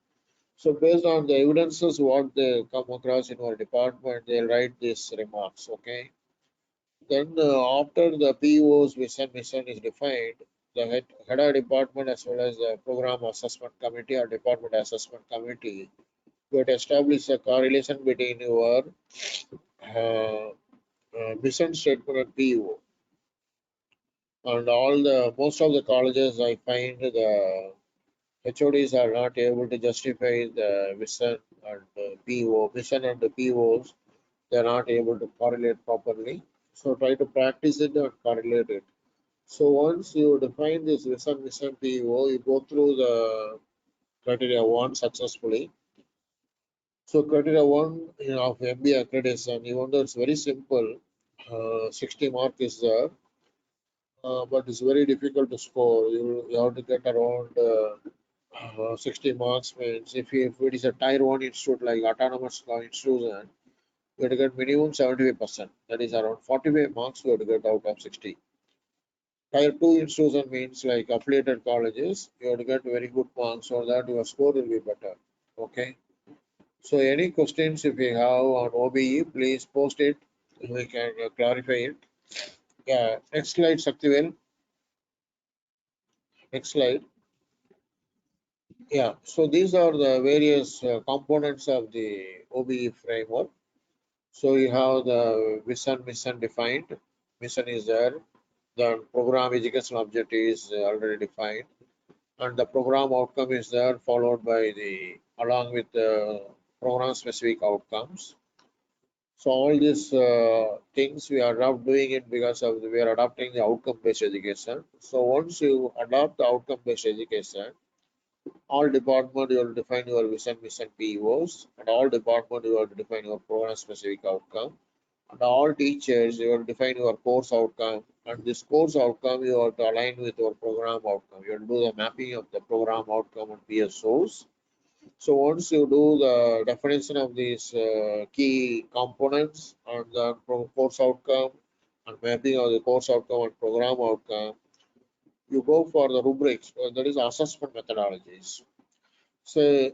So based on the evidences what they come across in our department, they'll write these remarks. Okay. Then after the PO's vision mission is defined, the head of department as well as the program assessment committee or department assessment committee will establish a correlation between your uh, mission statement and PO. And most of the colleges, I find the HODs are not able to justify the vision and PO, mission and the POs. They are not able to correlate properly. So try to practice it and correlate it. So once you define this vision, mission, PO, you go through the criteria 1 successfully. So criteria 1 of MBA accreditation, even though it's very simple, 60 mark is there, but it's very difficult to score. You have to get around 60 marks. Means if it is a tier 1 institute like autonomous institution, you have to get minimum 75%. That is around 45 marks you have to get out of 60. Tier 2 institution means like affiliated colleges, you have to get very good marks so that your score will be better. Okay. So any questions if you have on OBE, please post it. We can clarify it. Yeah. Next slide, Sakthivel. Next slide. Yeah, so these are the various components of the OBE framework. So you have the mission defined. Mission is there. The program educational objective is already defined, and the program outcome is there, followed by the along with the program specific outcomes. So all these things we are not doing it because of we are adopting the outcome based education. So once you adopt the outcome based education, all department you will define your mission PEOs, and all department you will define your program specific outcome, and all teachers you will define your course outcome, and this course outcome you have to align with your program outcome. You will do the mapping of the program outcome and PSOs. So once you do the definition of these key components and the course outcome and mapping of the course outcome and program outcome, you go for the rubrics, that is assessment methodologies. So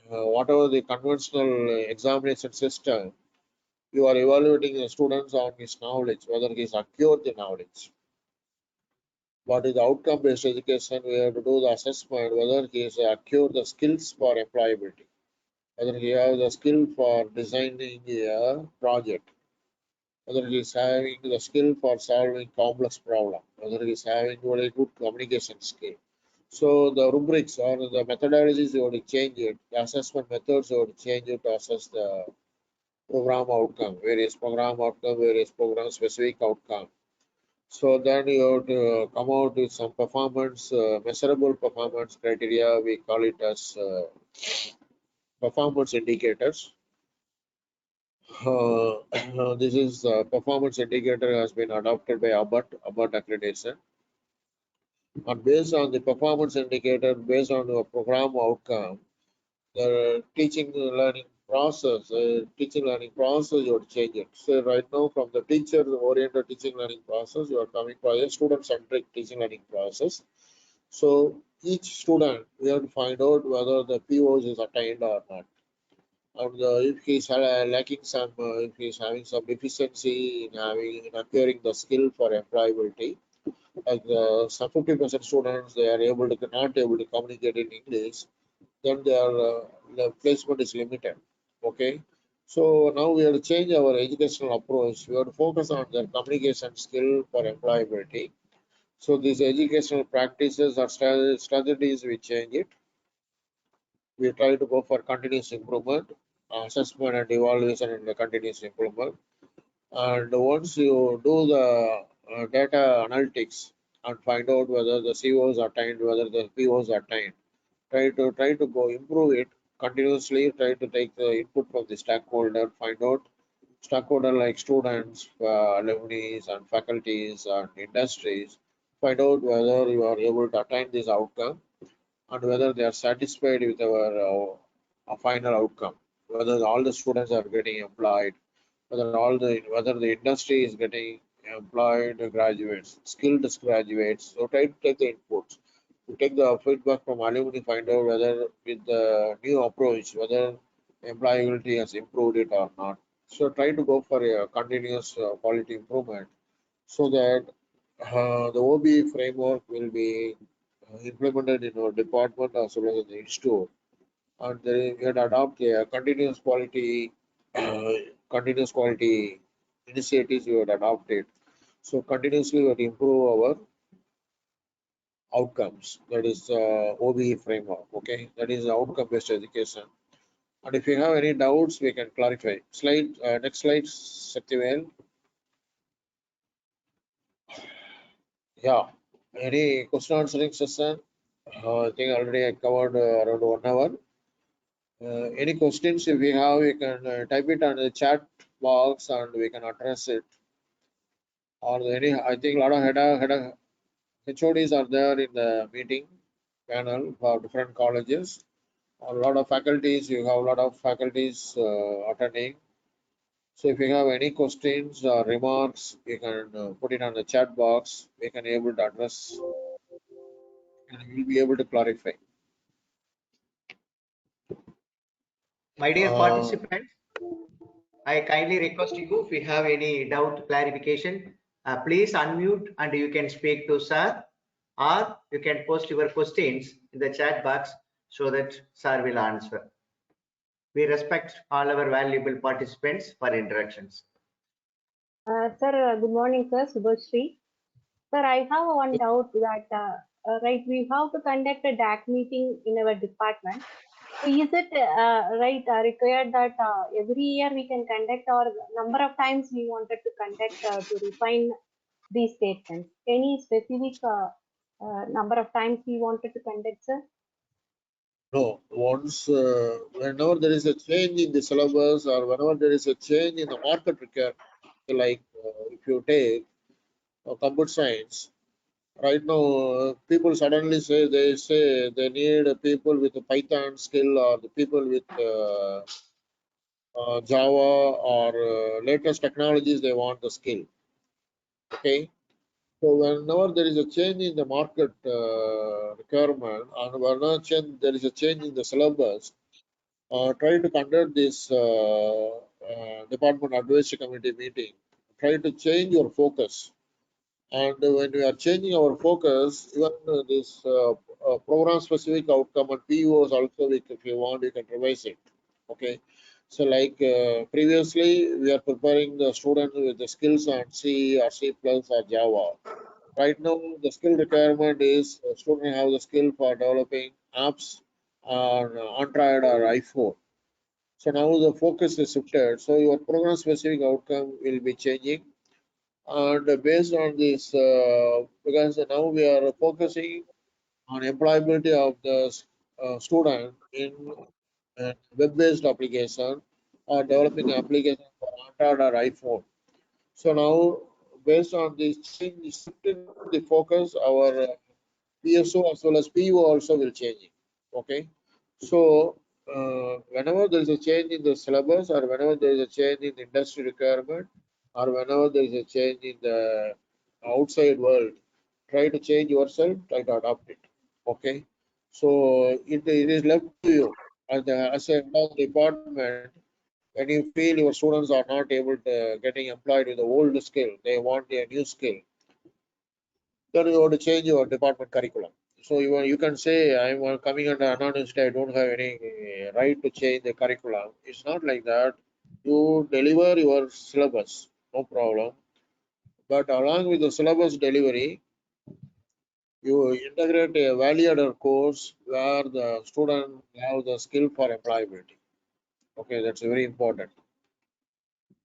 whatever the conventional examination system, you are evaluating the students on his knowledge, whether he has acquired the knowledge. What is outcome-based education? We have to do the assessment whether he has acquired the skills for employability, whether he has the skill for designing a project, whether he is having the skill for solving complex problem, whether he is having very good communication skill. So the rubrics or the methodologies you have to change it, the assessment methods you have to change it to assess the program outcome, various program outcome, various program specific outcome. So then you have to come out with some performance, measurable performance criteria. We call it as performance indicators. This is performance indicator has been adopted by ABBAT accreditation. And based on the performance indicator, based on the program outcome, the teaching learning process, you have to change it. So right now from the teacher oriented teaching learning process, you are coming for a student centric teaching learning process. So each student, we have to find out whether the POs is attained or not. And if he is lacking some, if he is having some deficiency in acquiring the skill for employability, like some 50% students, they are not able to communicate in English, then the placement is limited. Okay. So now we have to change our educational approach. We have to focus on their communication skill for employability. So these educational practices or strategies, we change it. We try to go for continuous improvement, assessment and evaluation and the continuous improvement. And once you do the data analytics and find out whether the COs are attained, whether the POs are attained, try to go improve it continuously. Try to take the input from the stakeholder, find out stakeholder like students, alumni and faculties and industries, find out whether you are able to attain this outcome and whether they are satisfied with our final outcome, whether all the students are getting employed, whether the industry is getting employed graduates, skilled graduates. So try to take the inputs, to take the feedback from alumni, find out whether with the new approach, whether employability has improved it or not. So try to go for a continuous quality improvement so that the OBE framework will be implemented in our department as well as in the institute, and they can adopt a uh, continuous quality initiatives we would adopt it. So continuously we would improve our outcomes. That is OBE framework. Okay, that is outcome based education. And if you have any doubts, we can clarify. Next slide, Sakthivel. Yeah. Any question answering session? I think already I covered around 1 hour. Any questions if we have, we can type it on the chat box and we can address it. Or any, I think a lot of HODs are there in the meeting panel for different colleges. A lot of faculties, you have a lot of faculties attending. So if you have any questions or remarks, you can put it on the chat box. We can able to address and we will be able to clarify. My dear participants, I kindly request you, if you have any doubt clarification, please unmute and you can speak to sir. or you can post your questions in the chat box so that sir will answer. We respect all our valuable participants for interactions. Sir, good morning, sir. Subasree. Sir, I have one doubt that, right, we have to conduct a DAC meeting in our department. So is it required that every year we can conduct, or number of times we wanted to conduct to refine these statements? Any specific number of times we wanted to conduct, sir? No, once, whenever there is a change in the syllabus or whenever there is a change in the market requirement, like if you take computer science, right now people suddenly say they need people with a Python skill or the people with Java or latest technologies, they want the skill. Okay. So whenever there is a change in the market requirement and whenever there is a change in the syllabus, try to conduct this department advisory committee meeting. Try to change your focus. And when we are changing our focus, even this program specific outcome and POs also, if you want, you can revise it. Okay. So like previously, we are preparing the students with the skills on C or C plus or Java. Right now, the skill requirement is students have the skill for developing apps on Android or iPhone. So now the focus is shifted. So your program specific outcome will be changing. And based on this, because now we are focusing on employability of the student in web-based application or developing application for Android or iPhone. So now, based on this change, shift in the focus, our PSO as well as PO also will change. Okay. So whenever there is a change in the syllabus or whenever there is a change in the industry requirement or whenever there is a change in the outside world, try to change yourself, try to adopt it. Okay. So it is left to you as a head of department. When you feel your students are not able to getting employed with the old skill, they want a new skill, then you want to change your department curriculum. So you can say, I'm coming under anonymity, I don't have any right to change the curriculum. It's not like that. You deliver your syllabus, no problem. But along with the syllabus delivery, you integrate a value-added course where the student have the skill for employability. Okay, that's very important.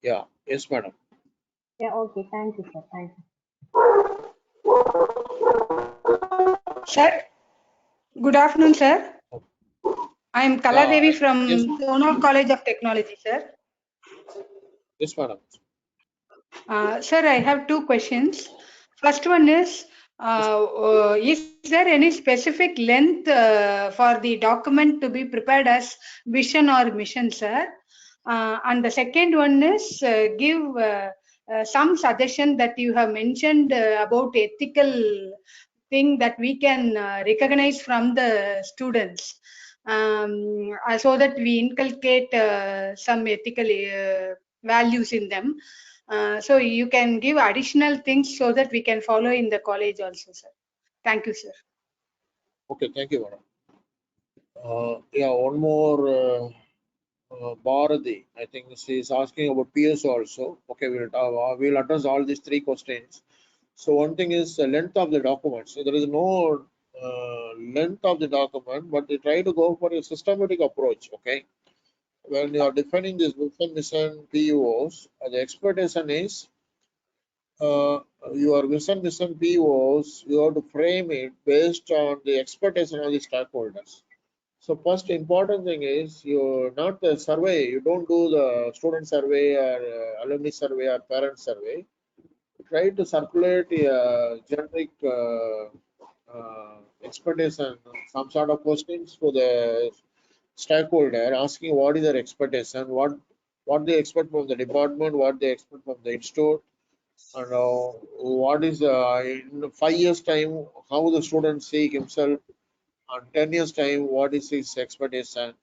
Yeah, yes, madam. Yeah, okay. Thank you, sir. Thank you. Sir, good afternoon, sir. I am Kala Devi from Yes, Sonal College of Technology, sir. yes, madam. Sir, I have two questions. First one is there any specific length for the document to be prepared as vision or mission, sir? And the second one is give some suggestion that you have mentioned about ethical thing that we can recognize from the students, so that we inculcate some ethical values in them. So you can give additional things so that we can follow in the college also, sir. Thank you, sir. Okay, thank you, madam. Yeah, one more. Bharati, I think she is asking about PS also. Okay, we'll address all these three questions. So one thing is the length of the document. So there is no length of the document, but they try to go for a systematic approach. Okay, when you are defining this vision, mission, POs, the expectation is your vision, mission, POs. You have to frame it based on the expectation of the stakeholders. So first important thing is you not the survey. You don't do the student survey or alumni survey or parent survey. Try to circulate a generic expectation, some sort of questions to the stakeholder, asking what is their expectation, what they expect from the department, what they expect from the institute, and what is in 5 years time how the student see himself, and 10 years time what is his expectation.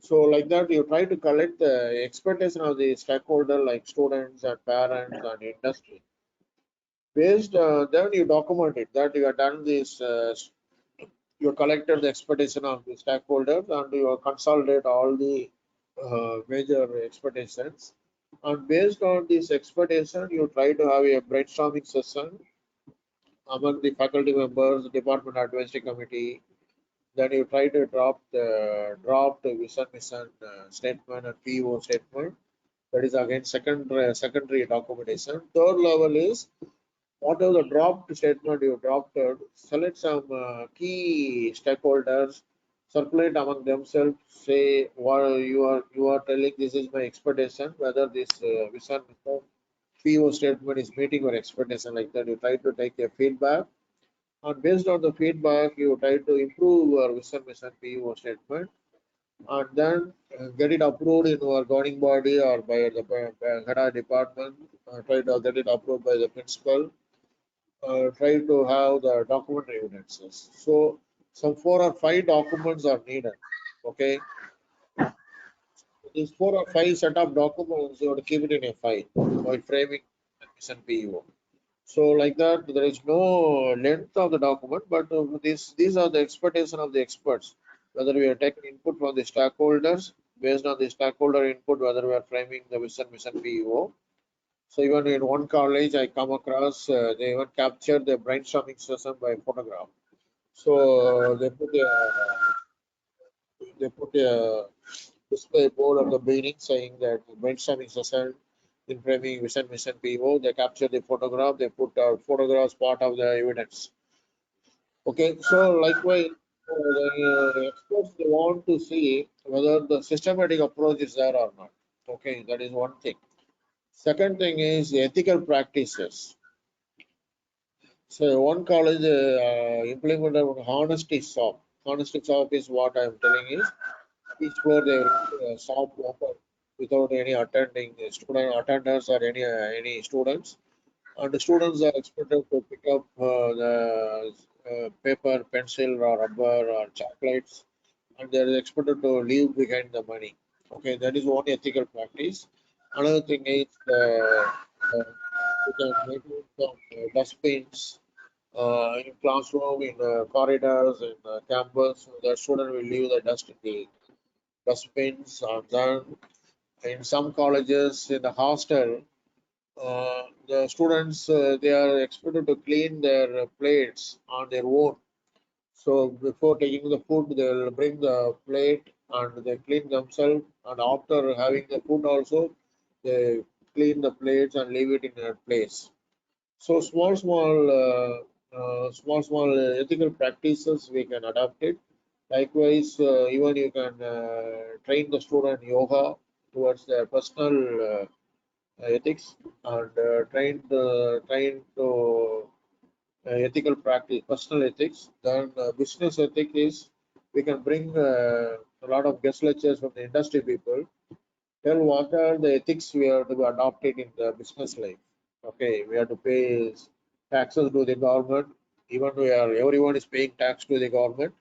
So like that, you try to collect the expectation of the stakeholder like students and parents and industry. Based then you document it that you have done this. You collected the expectation of the stakeholders and you consolidate all the major expectations. And based on this expectation, you try to have a brainstorming session among the faculty members, department advisory committee. Then you try to draft vision mission statement and PO statement. That is again secondary documentation. Third level is whatever the draft statement you drafted, select some key stakeholders, circulate among themselves, say what you are telling this is my expectation, whether this vision PO statement is meeting your expectation like that. You try to take a feedback, and based on the feedback, you try to improve your vision mission PO statement, and then get it approved in your governing body or by the head of department. Try to get it approved by the principal. Try to have the document evidences. So some 4 or 5 documents are needed. Okay, these 4 or 5 set of documents you have to keep it in a file while framing mission PO. So like that, there is no length of the document, but these are the expectation of the experts. Whether we are taking input from the stakeholders, based on the stakeholder input, whether we are framing the mission PO. So even in one college, I come across they even captured the brainstorming session by photograph. So they put a display board at the beginning saying that brainstorming session in framing vision mission PO. They capture the photograph. They put photographs part of the evidence. Okay, so likewise, the experts they want to see whether the systematic approach is there or not. Okay, that is one thing. Second thing is ethical practices. So one college implemented honesty shop. Honesty shop is what I am telling is each floor they shop open without any attending student attenders or any students, and the students are expected to pick up the paper, pencil, or rubber or chocolates, and they are expected to leave behind the money. Okay, that is one ethical practice. Another thing is you can make some dustbins in classroom, in corridors, in campus. So the student will leave the dust in the dustbins. And then in some colleges, in the hostel, the students they are expected to clean their plates on their own. So before taking the food, they will bring the plate and they clean themselves. And after having the food also, they clean the plates and leave it in their place. So small ethical practices we can adapt it. Likewise, even you can train the student yoga towards their personal ethics and train to ethical practice, personal ethics. Then business ethics is we can bring a lot of guest lectures from the industry people. Tell what are the ethics we are to be adopted in the business life. Okay, we have to pay taxes to the government. Even everyone is paying tax to the government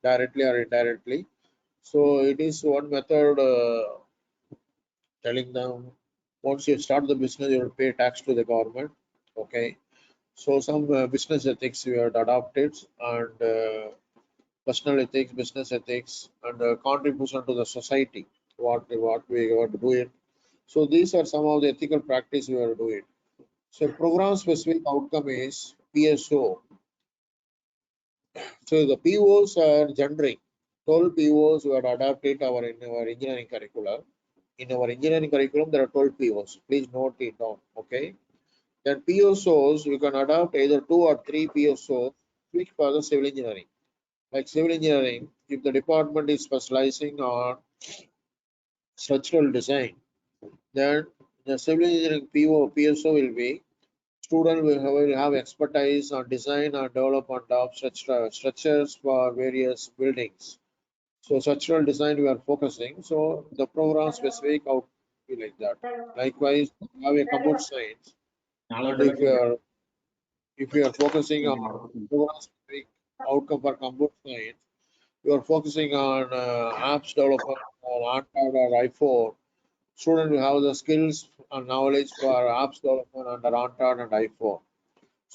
directly or indirectly. So it is one method telling them once you start the business, you will pay tax to the government. Okay, so some business ethics we have adopted and personal ethics, business ethics, and contribution to the society. What we are doing. So these are some of the ethical practice we are doing. So program specific outcome is PSO. So the POs are generic. 12 POs we have adapted in our engineering curriculum. In our engineering curriculum, there are 12 POs. Please note it down. Okay. Then PSOs, you can adopt either 2 or 3 PSOs which for the civil engineering. Like civil engineering, if the department is specializing on structural design, then the civil engineering PSO will be student will have expertise on design and development of structures for various buildings. So structural design we are focusing. So the program specific out be like that. Likewise, have a computer science. And if you are focusing on program specific outcome for computer science, you are focusing on apps development or Android or iPhone. Student will have the skills and knowledge for apps development under Android and iPhone.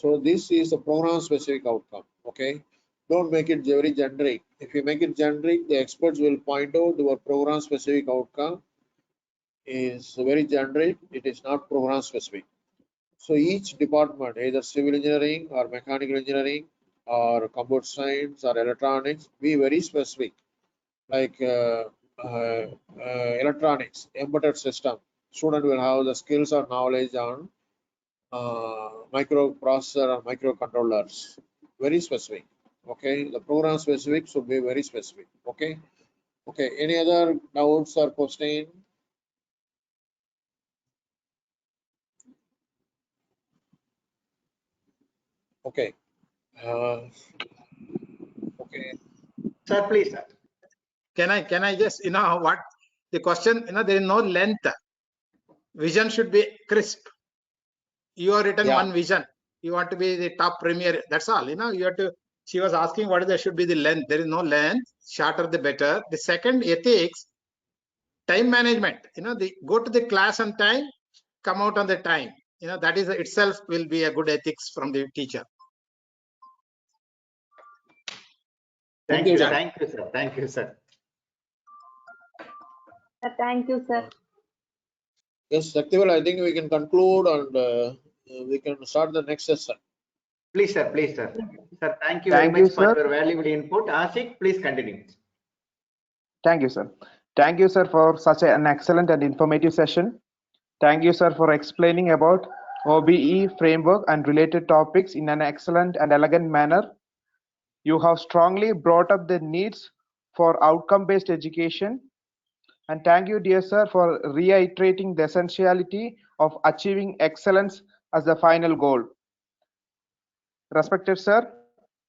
So this is a program specific outcome. Okay, don't make it very generic. If you make it generic, the experts will point out your program specific outcome is very generic. It is not program specific. So each department, either civil engineering or mechanical engineering or computer science or electronics, be very specific. Like electronics, embedded system, student will have the skills or knowledge on microprocessor or microcontrollers. Very specific. Okay, the program specific should be very specific. Okay. Okay. Any other doubts or question? Okay. Okay. Sir, please, sir. Can I just, what the question, there is no length. Vision should be crisp. You have written one vision. You want to be the top premier. That's all. You have to. She was asking what should be the length. There is no length. Shorter the better. The second, ethics, time management. Go to the class on time, come out on the time. That is itself will be a good ethics from the teacher. Thank you, sir. Thank you, sir. Thank you, sir. Thank you, sir. Yes, Sakthivel, I think we can conclude and we can start the next session. Please, sir. Please, sir. Sir, thank you very much for your valuable input. Ashik, please continue. Thank you, sir. Thank you, sir, for such an excellent and informative session. Thank you, sir, for explaining about OBE framework and related topics in an excellent and elegant manner. You have strongly brought up the needs for outcome-based education. And thank you, dear sir, for reiterating the essentiality of achieving excellence as the final goal. Respected sir,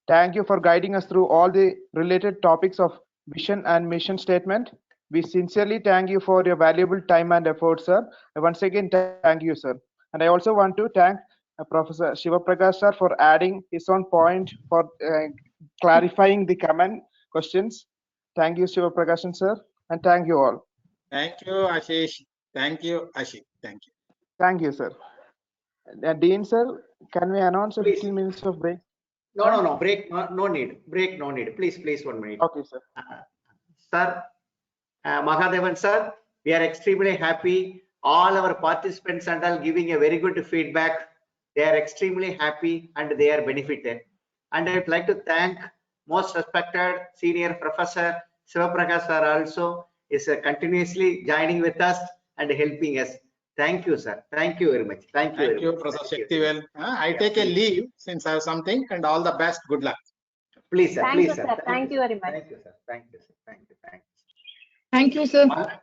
thank you for guiding us through all the related topics of vision and mission statement. We sincerely thank you for your valuable time and effort, sir. Once again, thank you, sir. And I also want to thank Professor SHIVAPRAKASH, sir, for adding his own point for clarifying the comment questions. Thank you, SHIVAPRAKASH, sir, and thank you all. Thank you, Ashish. Thank you, Ashik. Thank you. Thank you, sir. Dean, sir, can we announce a 15 minutes of break? No. Break. No need. Break. No need. Please, 1 minute. Okay, sir. Sir, Mahadevan, sir, we are extremely happy. All our participants and all giving a very good feedback. They are extremely happy and they are benefited. And I would like to thank most respected senior professor SHIVAPRAKASH sir also is continuously joining with us and helping us. Thank you, sir. Thank you very much. Thank you. Thank you, Professor Sakthivel. I take a leave since I have something, and all the best. Good luck. Please, sir. Thank Please, you, sir. Thank you very much. Thank you, sir. Thank you, sir. Thank you. Thank you, sir.